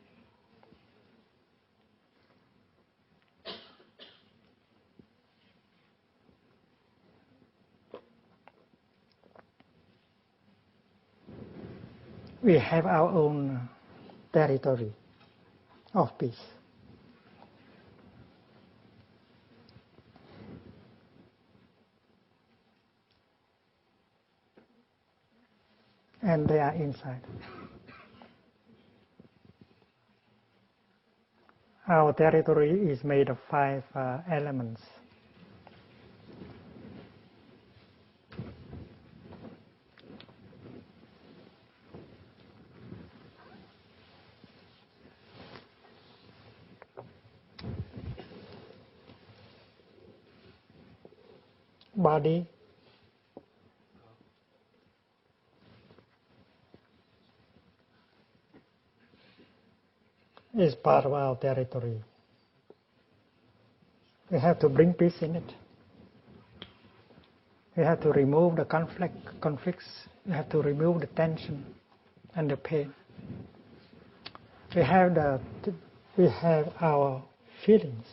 We have our own territory of peace. And they are inside. Our territory is made of 5 elements. Body, is part of our territory. We have to bring peace in it. We have to remove the conflicts. We have to remove the tension and the pain. We have our feelings,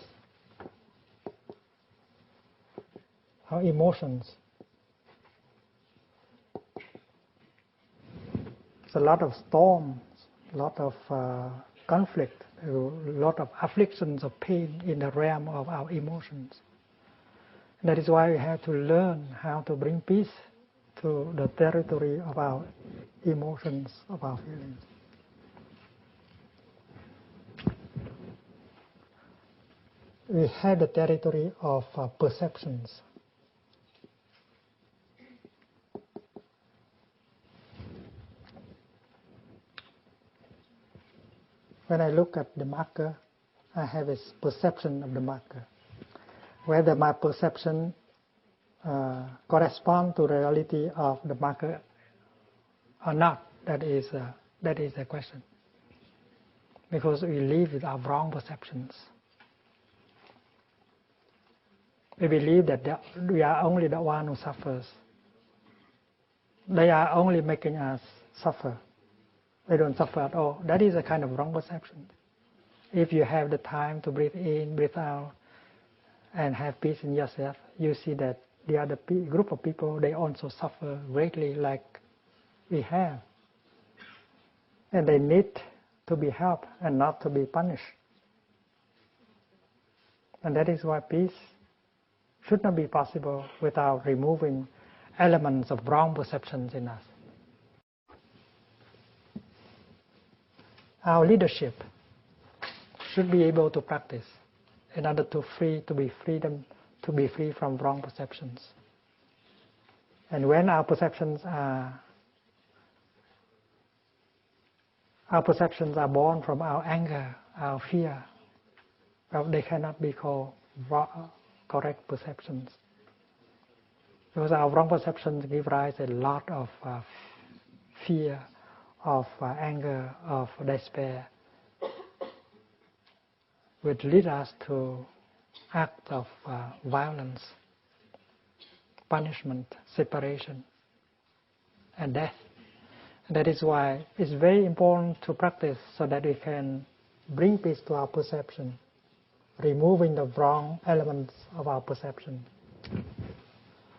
our emotions. There's a lot of storms, a lot of conflict, a lot of afflictions of pain in the realm of our emotions. And that is why we have to learn how to bring peace to the territory of our emotions, of our feelings. We have the territory of perceptions. When I look at the marker, I have a perception of the marker. Whether my perception correspond to the reality of the marker or not, that is the question. Because we live with our wrong perceptions. We believe that we are only the one who suffers. They are only making us suffer. They don't suffer at all. That is a kind of wrong perception. If you have the time to breathe in, breathe out, and have peace in yourself, you see that the other group of people, they also suffer greatly like we have. And they need to be helped and not to be punished. And that is why peace should not be possible without removing elements of wrong perceptions in us. Our leadership should be able to practice in order to be free from wrong perceptions. And when our perceptions are born from our anger, our fear, well, they cannot be called correct perceptions. Because our wrong perceptions give rise a lot of fear, of anger, of despair, which lead us to acts of violence, punishment, separation, and death. And that is why it's very important to practice so that we can bring peace to our perception, removing the wrong elements of our perception.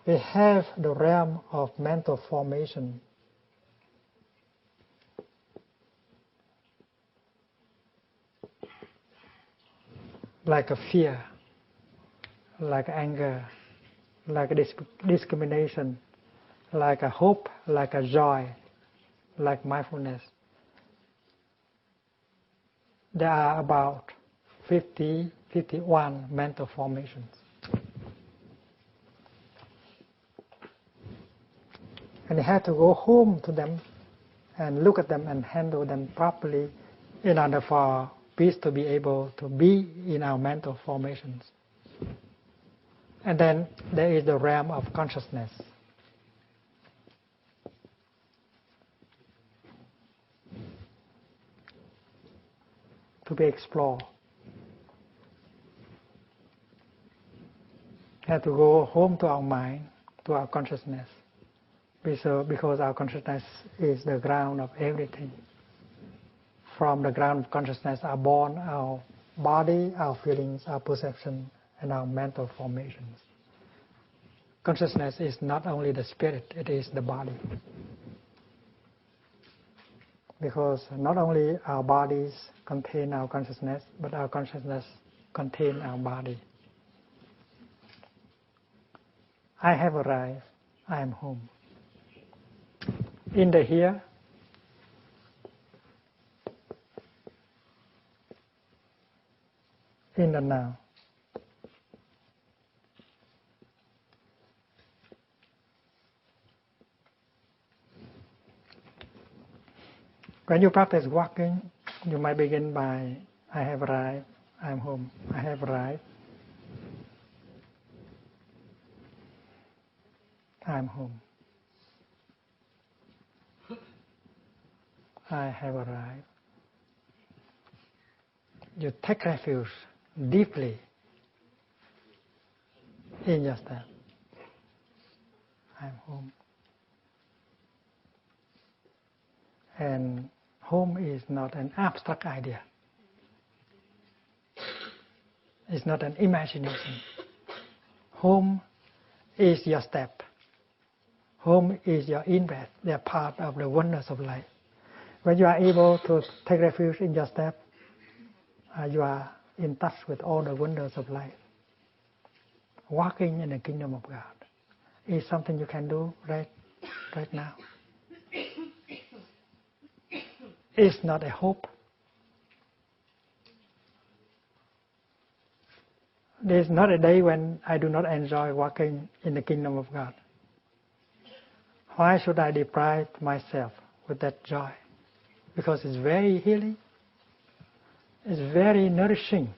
We have the realm of mental formation. Like a fear, like anger, like a discrimination, like a hope, like a joy, like mindfulness. There are about 51 mental formations. And you have to go home to them and look at them and handle them properly in order for peace to be able to be in our mental formations. And then there is the realm of consciousness. To be explored. We have to go home to our mind, to our consciousness, because our consciousness is the ground of everything. From the ground of consciousness are born our body, our feelings, our perception, and our mental formations. Consciousness is not only the spirit, it is the body. Because not only our bodies contain our consciousness, but our consciousness contains our body. I have arrived, I am home. In the here, in the now. When you practice walking, you might begin by, I have arrived, I am home. I have arrived, I am home. I have arrived. You take refuge deeply in your step. I am home. And home is not an abstract idea. It's not an imagination. Home is your step. Home is your in-breath. They are part of the wonders of life. When you are able to take refuge in your step, you are in touch with all the wonders of life. Walking in the kingdom of God is something you can do right now. It's not a hope. There's not a day when I do not enjoy walking in the kingdom of God. Why should I deprive myself with that joy? Because it's very healing. It's very nourishing.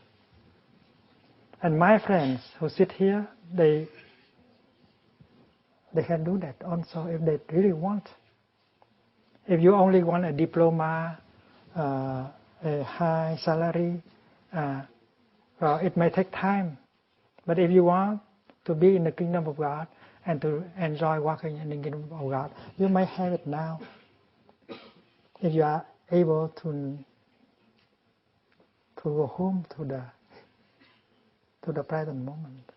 And my friends who sit here, they They can do that also if they really want. If you only want a diploma, a high salary, well, it may take time. But if you want to be in the kingdom of God and to enjoy walking in the kingdom of God, you may have it now. If you are able to go home to the present moment,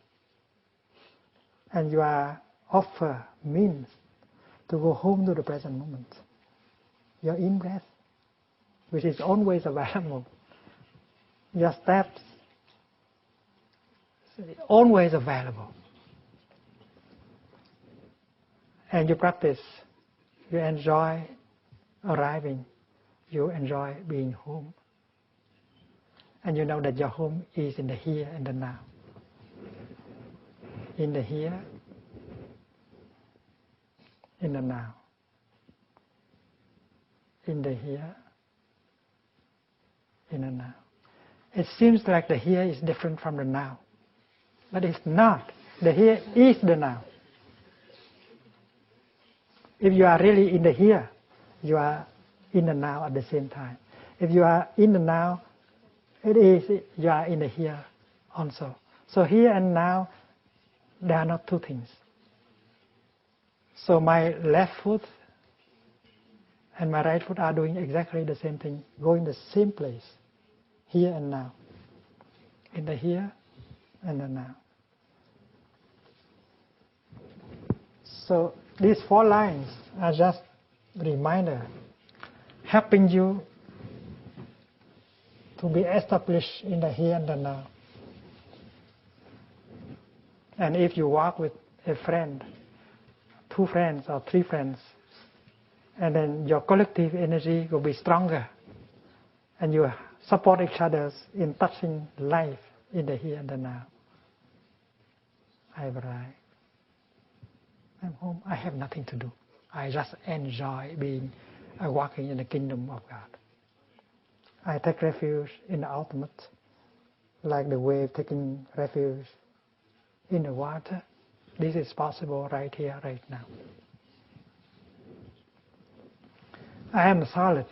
and you are offer means to go home to the present moment, your in-breath, which is always available, your steps, always available, and you practice, you enjoy arriving, you enjoy being home, and you know that your home is in the here and the now, in the here, in the now, in the here, in the now. It seems like the here is different from the now, but it's not. The here is the now. If you are really in the here, you are in the now at the same time. If you are in the now, it is you are in the here also. So here and now, they are not two things. So my left foot and my right foot are doing exactly the same thing, going the same place, here and now, in the here and the now. So these 4 lines are just a reminder, helping you to be established in the here and the now. And if you walk with a friend, 2 friends or 3 friends, and then your collective energy will be stronger, and you support each other in touching life in the here and the now. I have arrived. I'm home. I have nothing to do. I just enjoy being walking in the kingdom of God. I take refuge in the ultimate, like the wave taking refuge in the water. This is possible right here, right now. I am solid.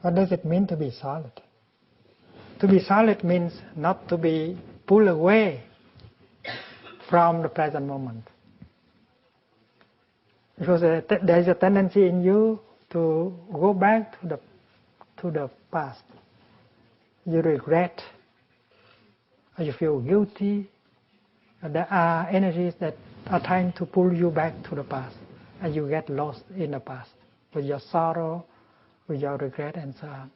What does it mean to be solid? To be solid means not to be pulled away from the present moment. Because there is a tendency in you to go back to the past. You regret, or you feel guilty. There are energies that are trying to pull you back to the past, and you get lost in the past with your sorrow, with your regret, and so on.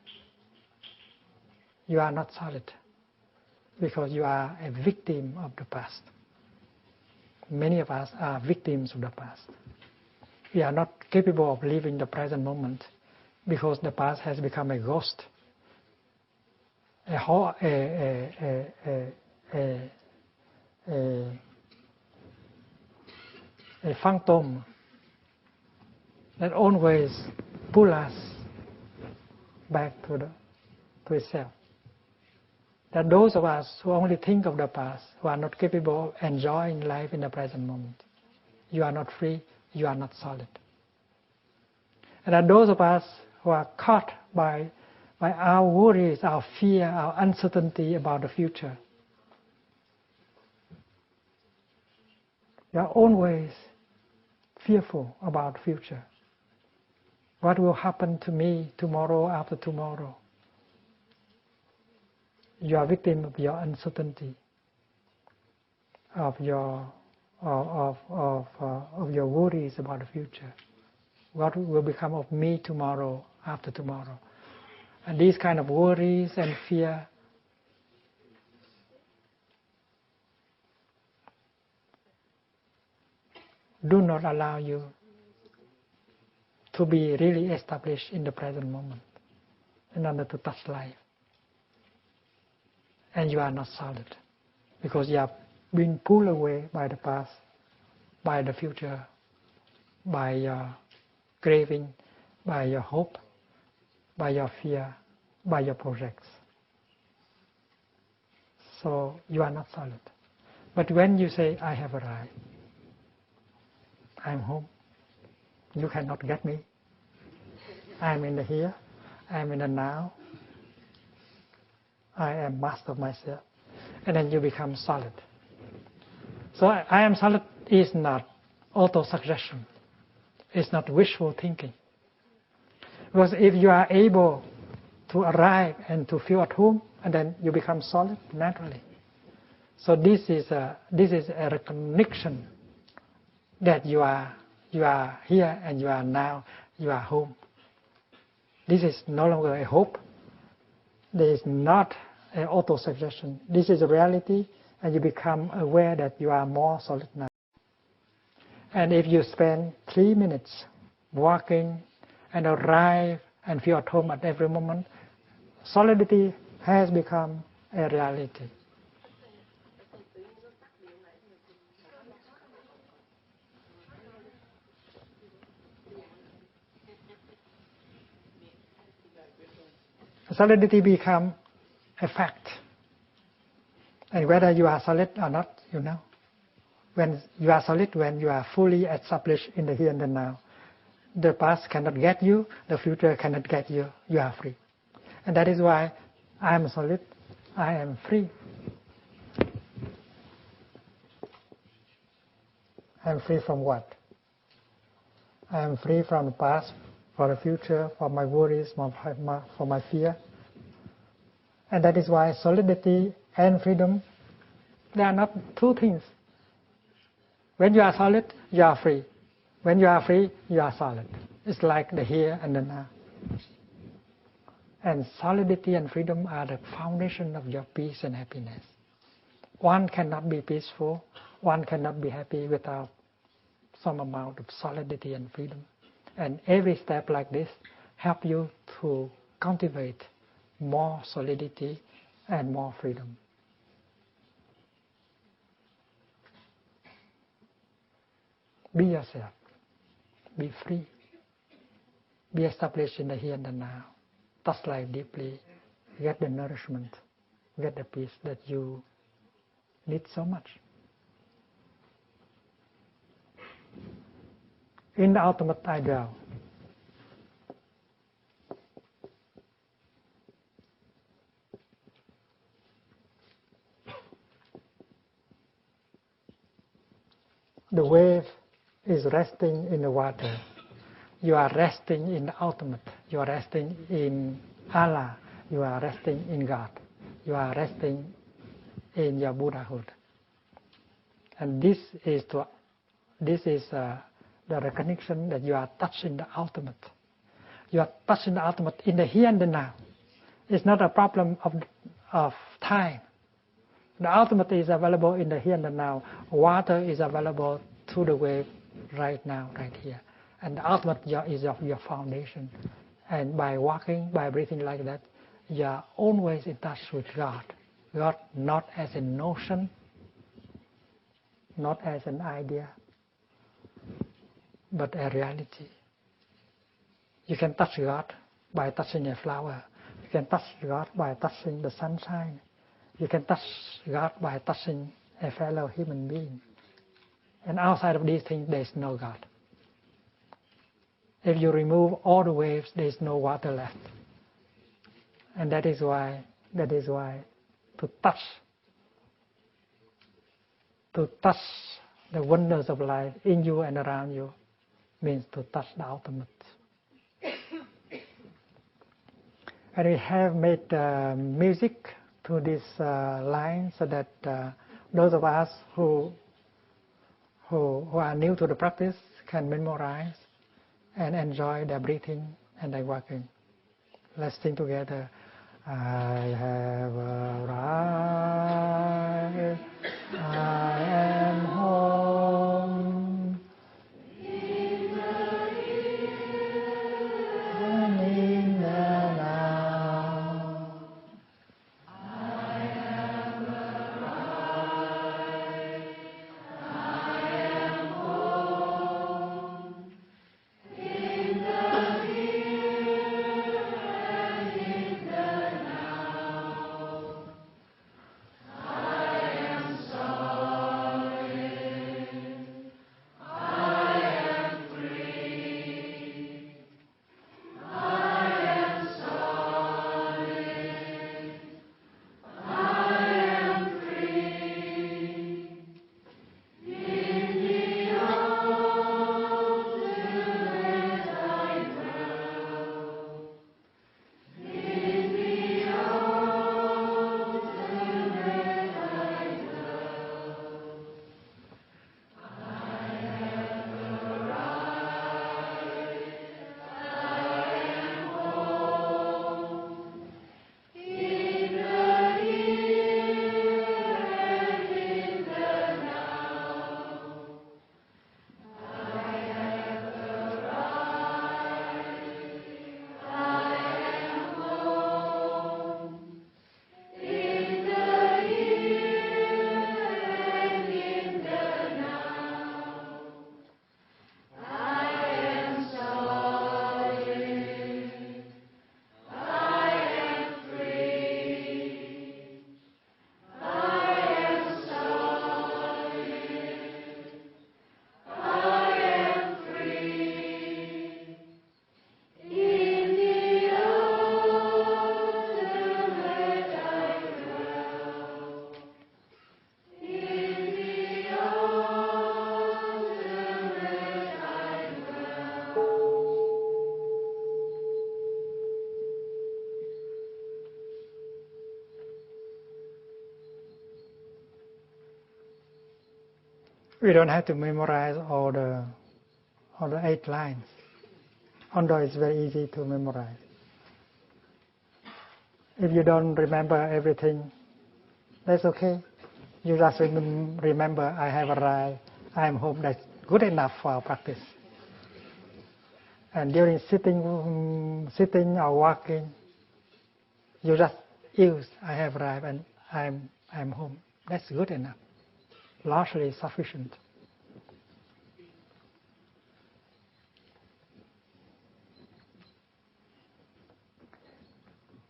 You are not solid because you are a victim of the past. Many of us are victims of the past. We are not capable of living the present moment because the past has become a ghost, a phantom that always pulls us back to itself. That those of us who only think of the past, who are not capable of enjoying life in the present moment, you are not free, you are not solid. And that those of us who are caught by our worries, our fear, our uncertainty about the future, you are always fearful about the future. What will happen to me tomorrow, after tomorrow? You are a victim of your uncertainty, of your worries about the future. What will become of me tomorrow, after tomorrow? And these kind of worries and fear do not allow you to be really established in the present moment in order to touch life. And you are not solid because you have been pulled away by the past, by the future, by your craving, by your hope, by your fear, by your projects. So you are not solid. But when you say, I have arrived, I'm home, you cannot get me. I'm in the here, I'm in the now, I am master of myself. And then you become solid. So I am solid is not auto-suggestion. It's not wishful thinking. Because if you are able to arrive and to feel at home, and then you become solid naturally. So this is a recognition that you are here and you are now, you are home. This is no longer a hope. This is not an auto-suggestion. This is a reality, and you become aware that you are more solid now. And if you spend 3 minutes walking and arrive and feel at home at every moment, solidity has become a reality. Solidity become a fact. And whether you are solid or not, you know. When you are solid, when you are fully established in the here and the now. The past cannot get you, the future cannot get you, you are free. And that is why I am solid, I am free. I am free from what? I am free from the past, for the future, for my worries, for my fear. And that is why solidity and freedom, they are not two things. When you are solid, you are free. When you are free, you are solid. It's like the here and the now. And solidity and freedom are the foundation of your peace and happiness. One cannot be peaceful, one cannot be happy without some amount of solidity and freedom. And every step like this help you to cultivate more solidity and more freedom. Be yourself. Be free. Be established in the here and the now. Touch life deeply. Get the nourishment. Get the peace that you need so much. In the ultimate ideal, the wave is resting in the water. You are resting in the ultimate. You are resting in Allah. You are resting in God. You are resting in your Buddhahood. And this is the recognition that you are touching the ultimate. You are touching the ultimate in the here and the now. It's not a problem of time. The ultimate is available in the here and the now. Water is available to the wave right now, right here. And the ultimate is of your foundation. And by walking, by breathing like that, you are always in touch with God. God not as a notion, not as an idea, but a reality. You can touch God by touching a flower. You can touch God by touching the sunshine. You can touch God by touching a fellow human being. And outside of these things, there is no God. If you remove all the waves, there is no water left. And that is why to touch the wonders of life in you and around you means to touch the ultimate. And we have made music to this line so that those of us who are new to the practice can memorize and enjoy their breathing and their walking. Let's sing together. I have arrived, I am home, in the here and in the now. I have arrived, I am home, in the here and in the now. We don't have to memorize all the 8 lines, although it's very easy to memorize. If you don't remember everything, that's okay. You just remember, I have arrived, I am home. That's good enough for our practice. And during sitting or walking, you just use, I have arrived and I'm home. That's good enough. Largely sufficient.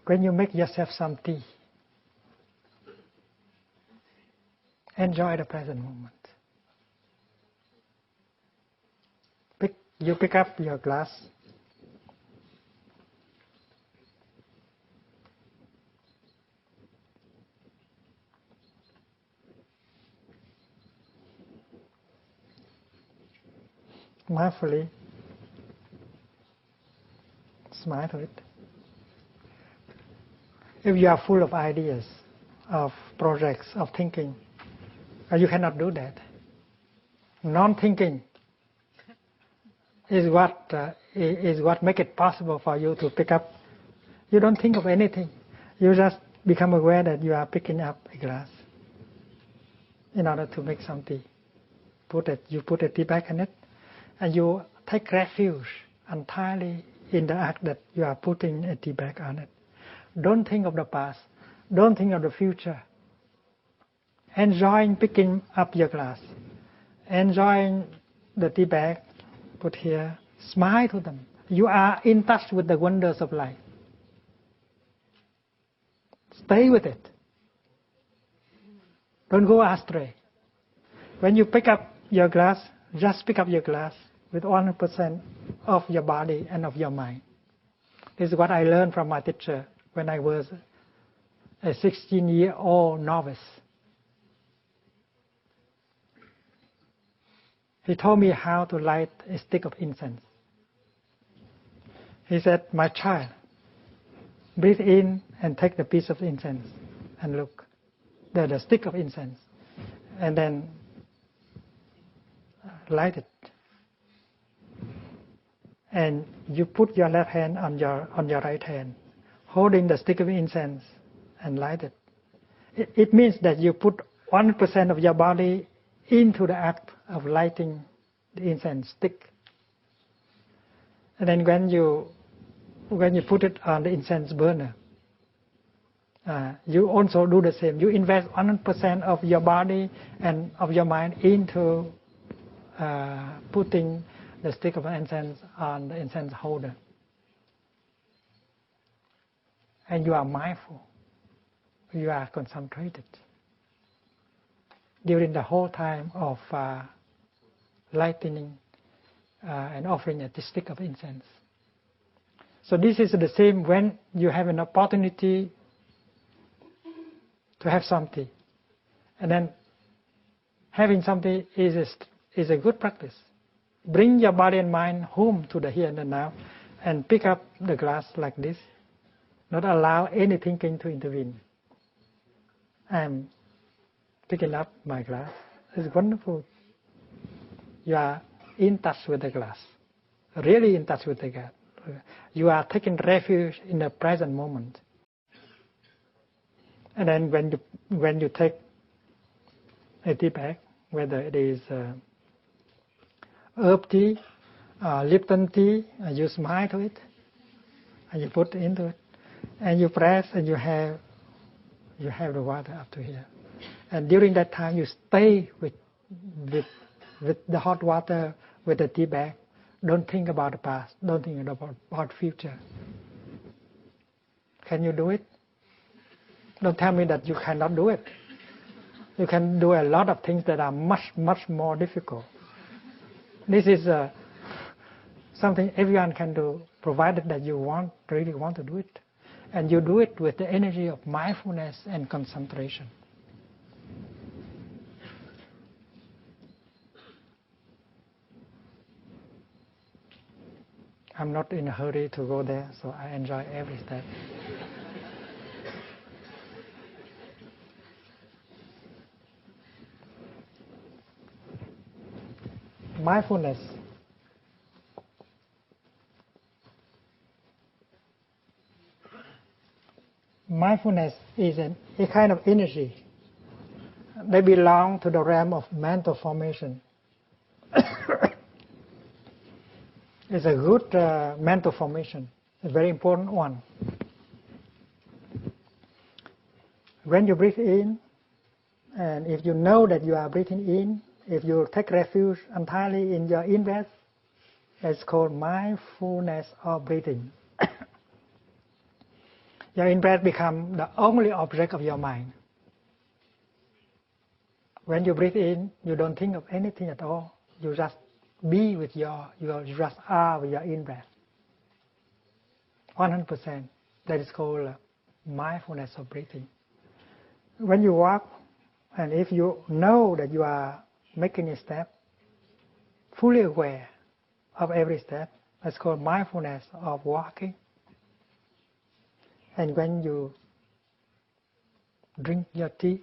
When you make yourself some tea, enjoy the present moment. You pick up your glass. Mindfully smile to it. If you are full of ideas, of projects, of thinking, you cannot do that. Non-thinking is what make it possible for you to pick up. You don't think of anything. You just become aware that you are picking up a glass in order to make some tea. You put a tea bag in it, and you take refuge entirely in the act that you are putting a tea bag on it. Don't think of the past. Don't think of the future. Enjoying picking up your glass. Enjoying the tea bag put here. Smile to them. You are in touch with the wonders of life. Stay with it. Don't go astray. When you pick up your glass, just pick up your glass with 100% of your body and of your mind. This is what I learned from my teacher when I was a 16-year-old novice. He told me how to light a stick of incense. He said, my child, breathe in and take the piece of incense and look, the stick of incense, and then light it. And you put your left hand on your right hand, holding the stick of incense and light it. It means that you put 100% of your body into the act of lighting the incense stick. And then when you put it on the incense burner, you also do the same. You invest 100% of your body and of your mind into putting the stick of incense on the incense holder. And you are mindful. You are concentrated during the whole time of lightening and offering a stick of incense. So this is the same when you have an opportunity to have something. And then having something is a good practice. Bring your body and mind home to the here and the now and pick up the glass like this. Not allow any thinking to intervene. I'm picking up my glass. It's wonderful. You are in touch with the glass. Really in touch with the glass. You are taking refuge in the present moment. And then when you take a tea bag, whether it is herb tea, Lipton tea, you smile to it, and you put into it, and you press, and you have the water up to here. And during that time, you stay with the hot water, with the tea bag. Don't think about the past. Don't think about future. Can you do it? Don't tell me that you cannot do it. You can do a lot of things that are much, much more difficult. This is something everyone can do, provided that you really want to do it. And you do it with the energy of mindfulness and concentration. I'm not in a hurry to go there, so I enjoy every step. mindfulness. Mindfulness is a kind of energy. They belong to the realm of mental formation. It's a good mental formation, a very important one. When you breathe in, and if you know that you are breathing in, if you take refuge entirely in your in-breath, it's called mindfulness of breathing. Your in-breath becomes the only object of your mind. When you breathe in, you don't think of anything at all. You just be with you just are with your in-breath. 100%. That is called mindfulness of breathing. When you walk, and if you know that you are making a step, fully aware of every step, that's called mindfulness of walking. And when you drink your tea,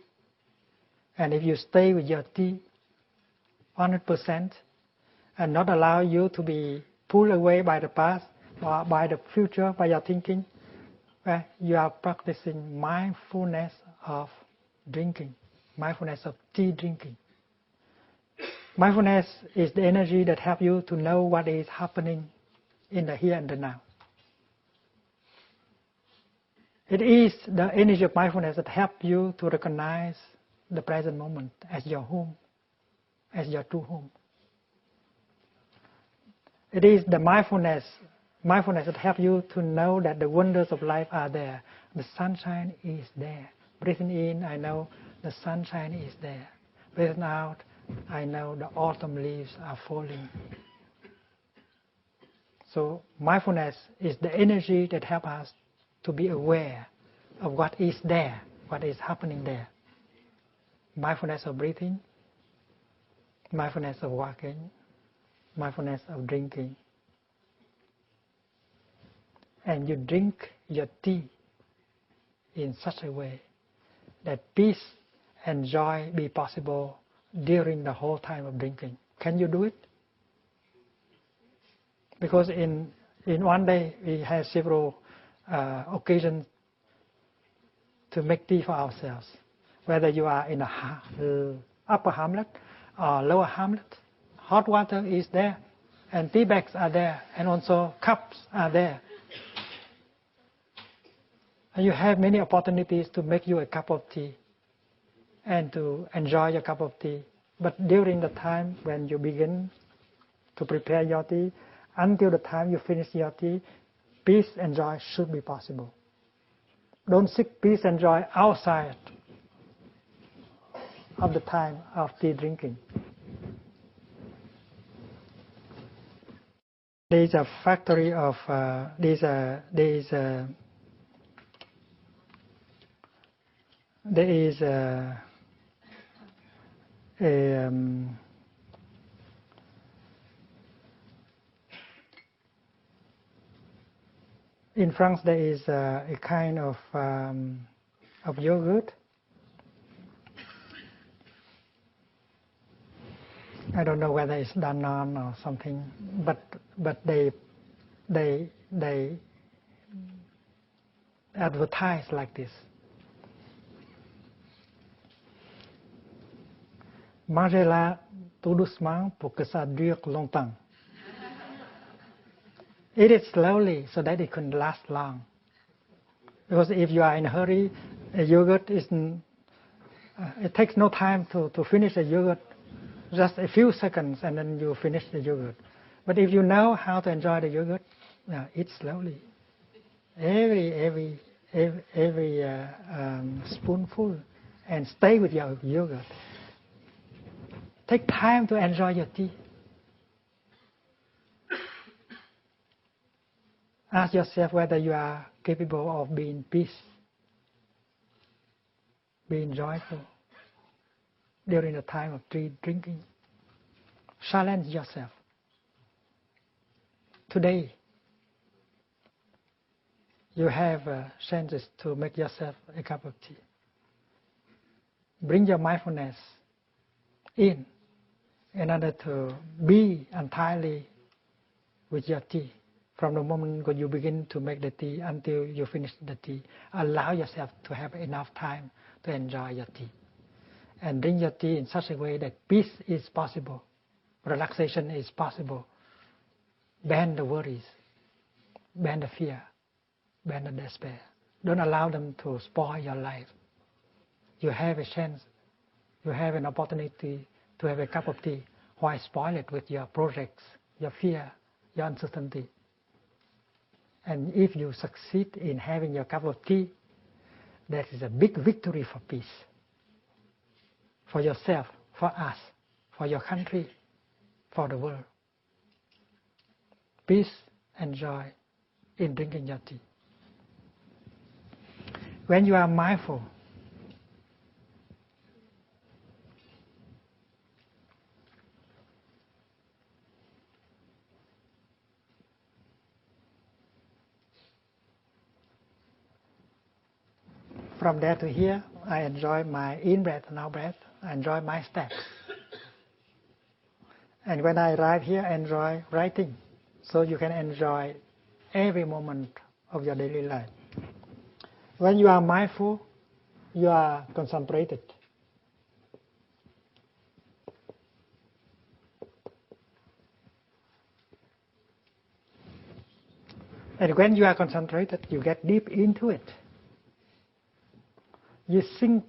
and if you stay with your tea 100% and not allow you to be pulled away by the past or by the future, by your thinking, well, you are practicing mindfulness of drinking, mindfulness of tea drinking. Mindfulness is the energy that helps you to know what is happening in the here and the now. It is the energy of mindfulness that helps you to recognize the present moment as your home, as your true home. It is the mindfulness that helps you to know that the wonders of life are there. The sunshine is there. Breathing in, I know the sunshine is there. Breathing out, I know the autumn leaves are falling. So mindfulness is the energy that helps us to be aware of what is there, what is happening there. Mindfulness of breathing, mindfulness of walking, mindfulness of drinking. And you drink your tea in such a way that peace and joy be possible during the whole time of drinking. Can you do it? Because in one day we have several occasions to make tea for ourselves. Whether you are in the upper hamlet or lower hamlet, hot water is there, and tea bags are there, and also cups are there. And you have many opportunities to make you a cup of tea and to enjoy your cup of tea. But during the time when you begin to prepare your tea, until the time you finish your tea, peace and joy should be possible. Don't seek peace and joy outside of the time of tea drinking. There is a factory of there is in France there is a kind of yogurt. I don't know whether it's Danone or something, but they advertise like this. Mangez-la tout doucement pour que ça dure longtemps. Eat it slowly so that it can last long. Because if you are in a hurry, a yogurt isn't. It takes no time to finish a yogurt. Just a few seconds and then you finish the yogurt. But if you know how to enjoy the yogurt, eat slowly. Every spoonful, and stay with your yogurt. Take time to enjoy your tea. Ask yourself whether you are capable of being peace, being joyful during the time of tea drinking. Challenge yourself. Today, you have chances to make yourself a cup of tea. Bring your mindfulness in in order to be entirely with your tea. From the moment when you begin to make the tea until you finish the tea, allow yourself to have enough time to enjoy your tea. And drink your tea in such a way that peace is possible, relaxation is possible. Ban the worries, ban the fear, ban the despair. Don't allow them to spoil your life. You have a chance, you have an opportunity to have a cup of tea. Why spoil it with your projects, your fear, your uncertainty? And if you succeed in having your cup of tea, that is a big victory for peace. For yourself, for us, for your country, for the world. Peace and joy in drinking your tea. When you are mindful, from there to here, I enjoy my in-breath and out-breath. I enjoy my steps. And when I arrive here, I enjoy writing. So you can enjoy every moment of your daily life. When you are mindful, you are concentrated. And when you are concentrated, you get deep into it. You sink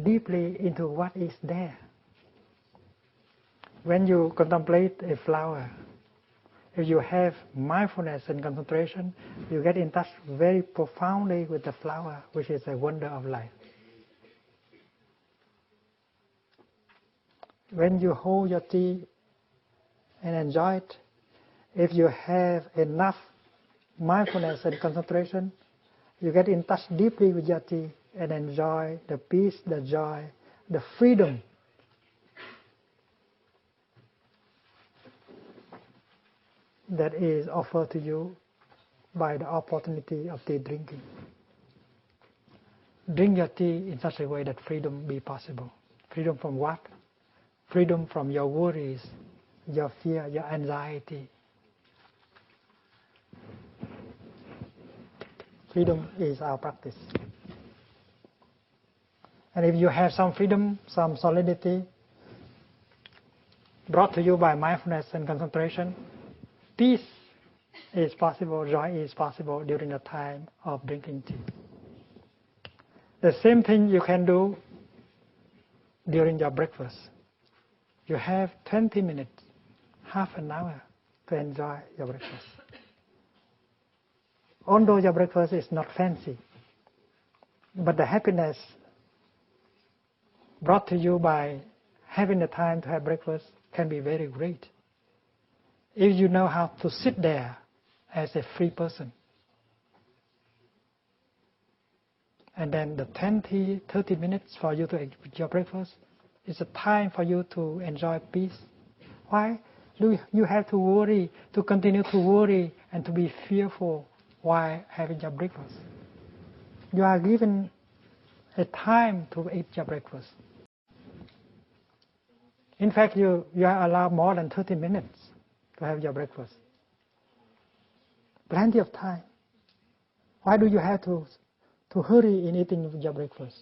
deeply into what is there. When you contemplate a flower, if you have mindfulness and concentration, you get in touch very profoundly with the flower, which is a wonder of life. When you hold your tea and enjoy it, if you have enough mindfulness and concentration, you get in touch deeply with your tea and enjoy the peace, the joy, the freedom that is offered to you by the opportunity of tea drinking. Drink your tea in such a way that freedom be possible. Freedom from what? Freedom from your worries, your fear, your anxiety. Freedom is our practice. And if you have some freedom, some solidity brought to you by mindfulness and concentration, peace is possible, joy is possible during the time of drinking tea. The same thing you can do during your breakfast. You have 20 minutes, half an hour to enjoy your breakfast. Although your breakfast is not fancy, but the happiness brought to you by having the time to have breakfast can be very great. If you know how to sit there as a free person, and then the 20, 30 minutes for you to eat your breakfast is a time for you to enjoy peace. Why do you have to worry, to continue to worry and to be fearful while having your breakfast? You are given a time to eat your breakfast. In fact, you are allowed more than 30 minutes to have your breakfast. Plenty of time. Why do you have to hurry in eating your breakfast?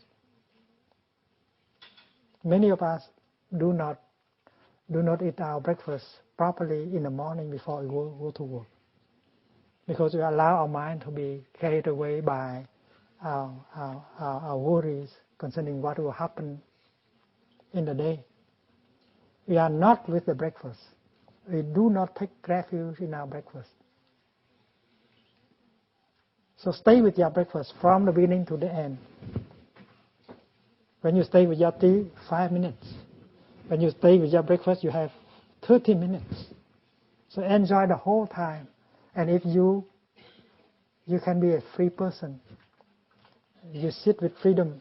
Many of us do not eat our breakfast properly in the morning before we go to work, because we allow our mind to be carried away by our worries concerning what will happen in the day. We are not with the breakfast. We do not take refuge in our breakfast. So stay with your breakfast from the beginning to the end. When you stay with your tea, 5 minutes. When you stay with your breakfast, you have 30 minutes. So enjoy the whole time. And if you can be a free person, you sit with freedom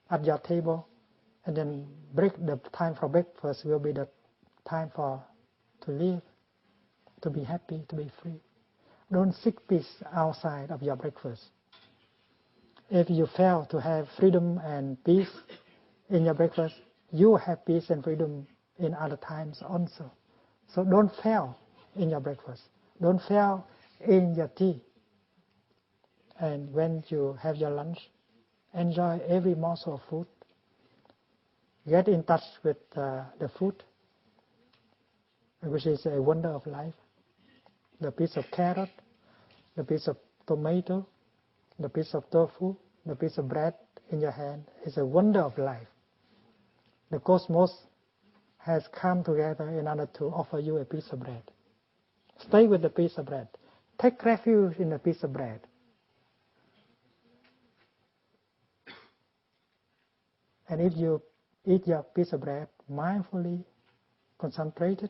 at your table, and then the time for breakfast will be the time to live, to be happy, to be free. Don't seek peace outside of your breakfast. If you fail to have freedom and peace in your breakfast, you will have peace and freedom in other times also. So don't fail in your breakfast. Don't fail in your tea. And when you have your lunch, enjoy every morsel of food. Get in touch with the food, which is a wonder of life. The piece of carrot, the piece of tomato, the piece of tofu, the piece of bread in your hand is a wonder of life. The cosmos has come together in order to offer you a piece of bread. Stay with the piece of bread. Take refuge in the piece of bread. And if you eat your piece of bread mindfully, concentrated,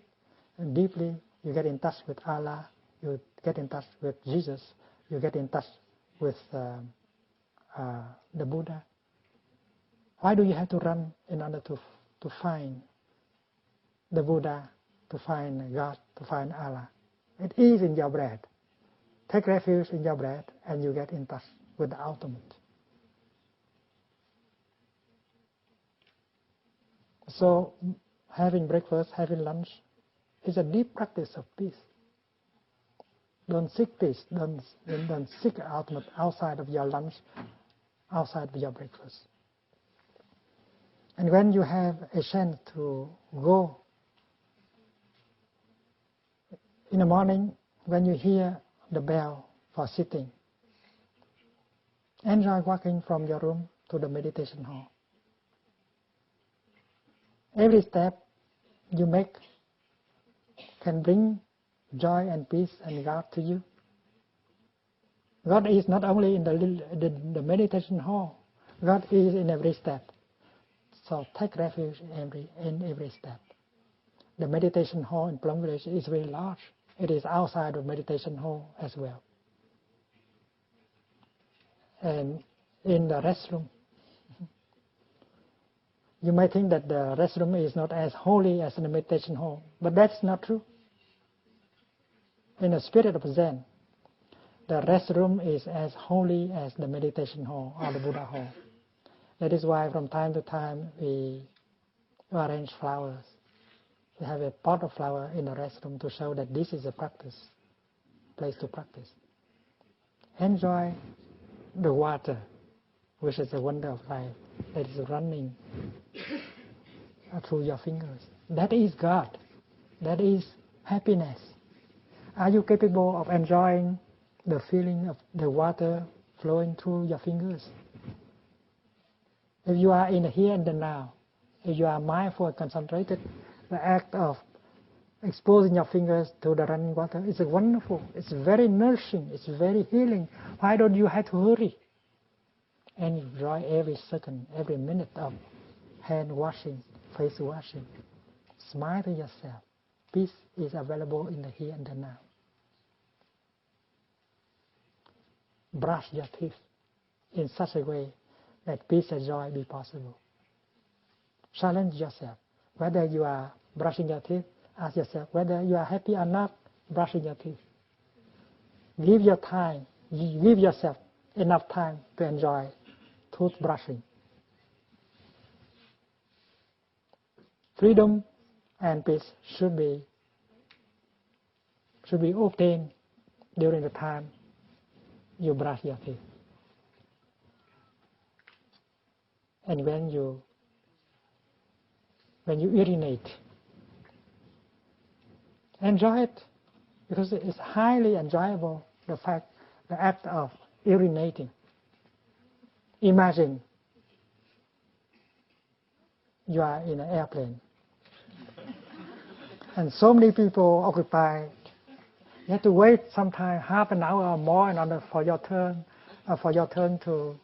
and deeply, you get in touch with Allah, you get in touch with Jesus, you get in touch with the Buddha. Why do you have to run in order to find the Buddha, to find God, to find Allah? It is in your bread. Take refuge in your bread and you get in touch with the ultimate. So having breakfast, having lunch is a deep practice of peace. Don't seek peace. Don't seek ultimate outside of your lunch, outside of your breakfast. And when you have a chance to go in the morning, when you hear the bell for sitting, enjoy walking from your room to the meditation hall. Every step you make can bring joy and peace and God to you. God is not only in the meditation hall, God is in every step. So take refuge in every step. The meditation hall in Plum Village is very large. It is outside of meditation hall as well. And in the restroom, you may think that the restroom is not as holy as the meditation hall, but that's not true. In the spirit of Zen, the restroom is as holy as the meditation hall or the Buddha hall. That is why from time to time we arrange flowers. We have a pot of flower in the restroom to show that this is a place to practice. Enjoy the water, which is a wonder of life that is running through your fingers. That is God. That is happiness. Are you capable of enjoying the feeling of the water flowing through your fingers? If you are in the here and the now, if you are mindful and concentrated, the act of exposing your fingers to the running water is wonderful. It's very nourishing. It's very healing. Why don't you have to hurry? And enjoy every second, every minute of hand washing, face washing. Smile to yourself. Peace is available in the here and the now. Brush your teeth in such a way that peace and joy be possible. Challenge yourself. Whether you are brushing your teeth, ask yourself whether you are happy or not brushing your teeth. Give yourself enough time to enjoy toothbrushing. Freedom and peace should be obtained during the time you brush your teeth. And when you urinate, enjoy it, because it is highly enjoyable, the act of urinating. Imagine you are in an airplane and so many people occupied. You have to wait sometime half an hour or more in order for your turn to,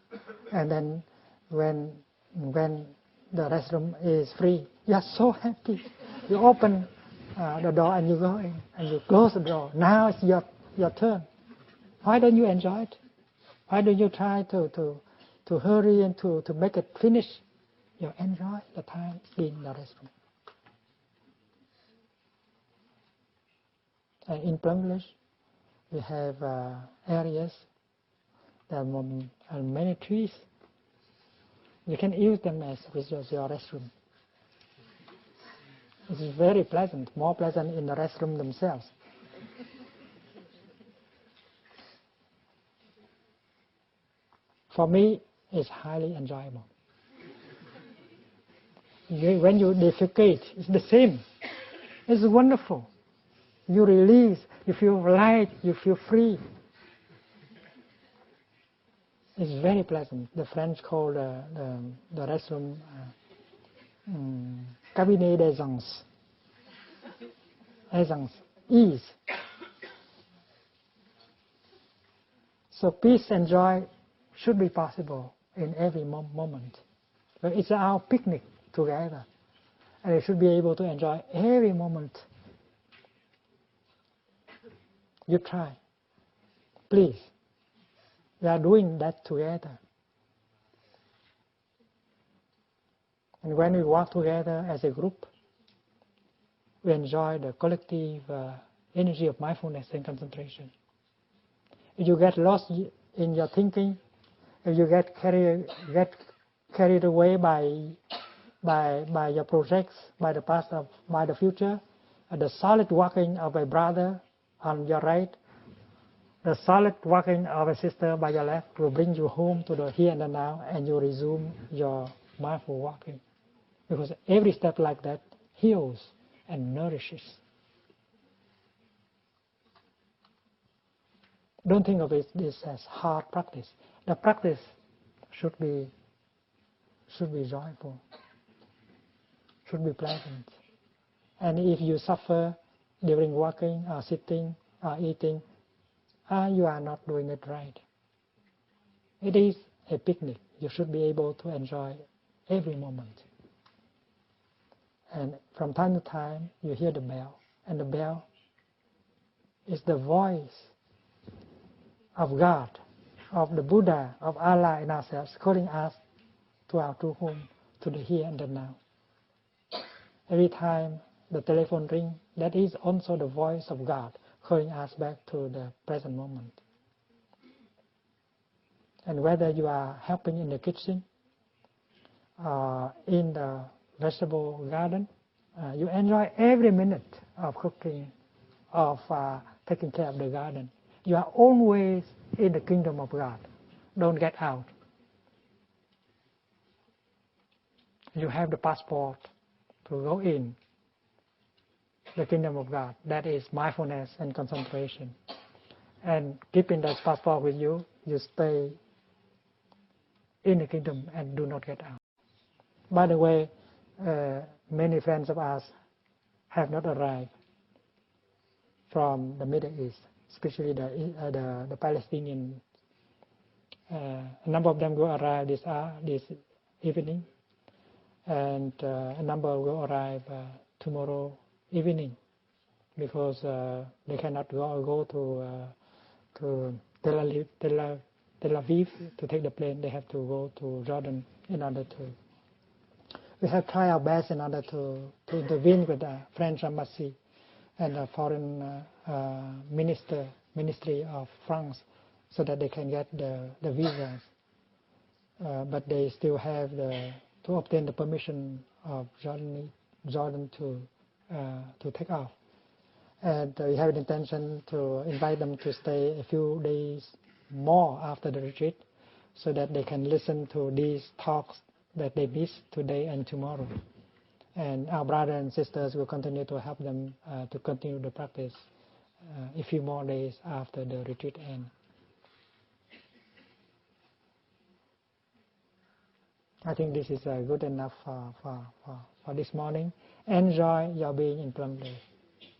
and then when the restroom is free, you are so happy. You open the door and you go in and you close the door. Now it's your turn. Why don't you enjoy it? Why don't you try to hurry and to make it finish? You enjoy the time in the restroom. In Plum Village, we have areas. There are many trees. You can use them as your restroom. It's very pleasant, more pleasant in the restroom themselves. For me, it's highly enjoyable. When you defecate, it's the same. It's wonderful. You release, you feel light, you feel free. It's very pleasant. The French call the restroom cabinet d'aisance. Aisance, ease. So peace and joy should be possible in every moment. It's our picnic together, and we should be able to enjoy every moment. You try, please. We are doing that together. And when we work together as a group, we enjoy the collective energy of mindfulness and concentration. If you get lost in your thinking, if you get carried away by your projects, by the past, by the future, the solid walking of a brother on your right, the solid walking of a sister by your left will bring you home to the here and the now, and you resume your mindful walking. Because every step like that heals and nourishes. Don't think of this as hard practice. The practice should be joyful, should be pleasant. And if you suffer during walking or sitting or eating, you are not doing it right. It is a picnic. You should be able to enjoy every moment. And from time to time, you hear the bell, and the bell is the voice of God, of the Buddha, of Allah in ourselves, calling us to our true home, to the here and the now. Every time the telephone rings, that is also the voice of God, calling us back to the present moment. And whether you are helping in the kitchen, in the vegetable garden, you enjoy every minute of cooking, of taking care of the garden. You are always in the kingdom of God. Don't get out. You have the passport to go in the kingdom of God. That is mindfulness and concentration. And keeping that passport with you, you stay in the kingdom and do not get out. By the way, many friends of us have not arrived from the Middle East, especially the Palestinian. A number of them will arrive this evening, and a number will arrive tomorrow evening, because they cannot go to Tel Aviv to take the plane. They have to go to Jordan in order to. We have tried our best in order to intervene with the French embassy and the foreign ministry of France, so that they can get the visas. But they still have to obtain the permission of Jordan to take off. And we have an intention to invite them to stay a few days more after the retreat, so that they can listen to these talks that they missed today and tomorrow. And our brothers and sisters will continue to help them to continue the practice a few more days after the retreat ends. I think this is good enough for this morning. Enjoy your being in Plum Village.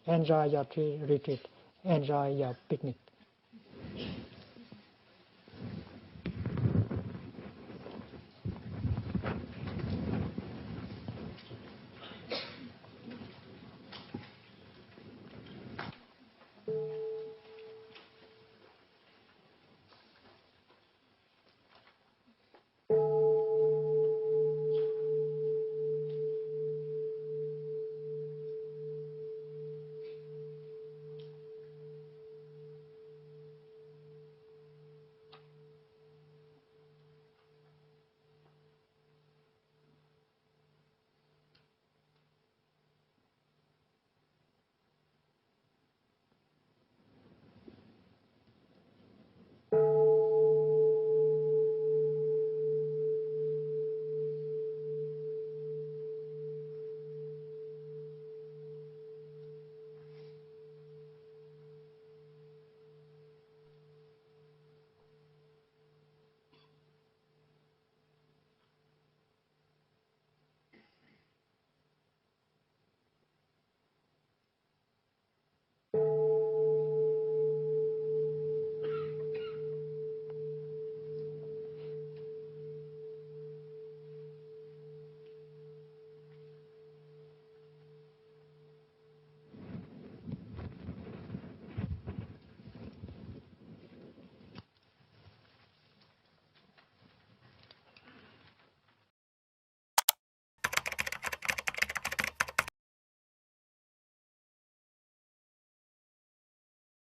Enjoy your retreat. Enjoy your picnic.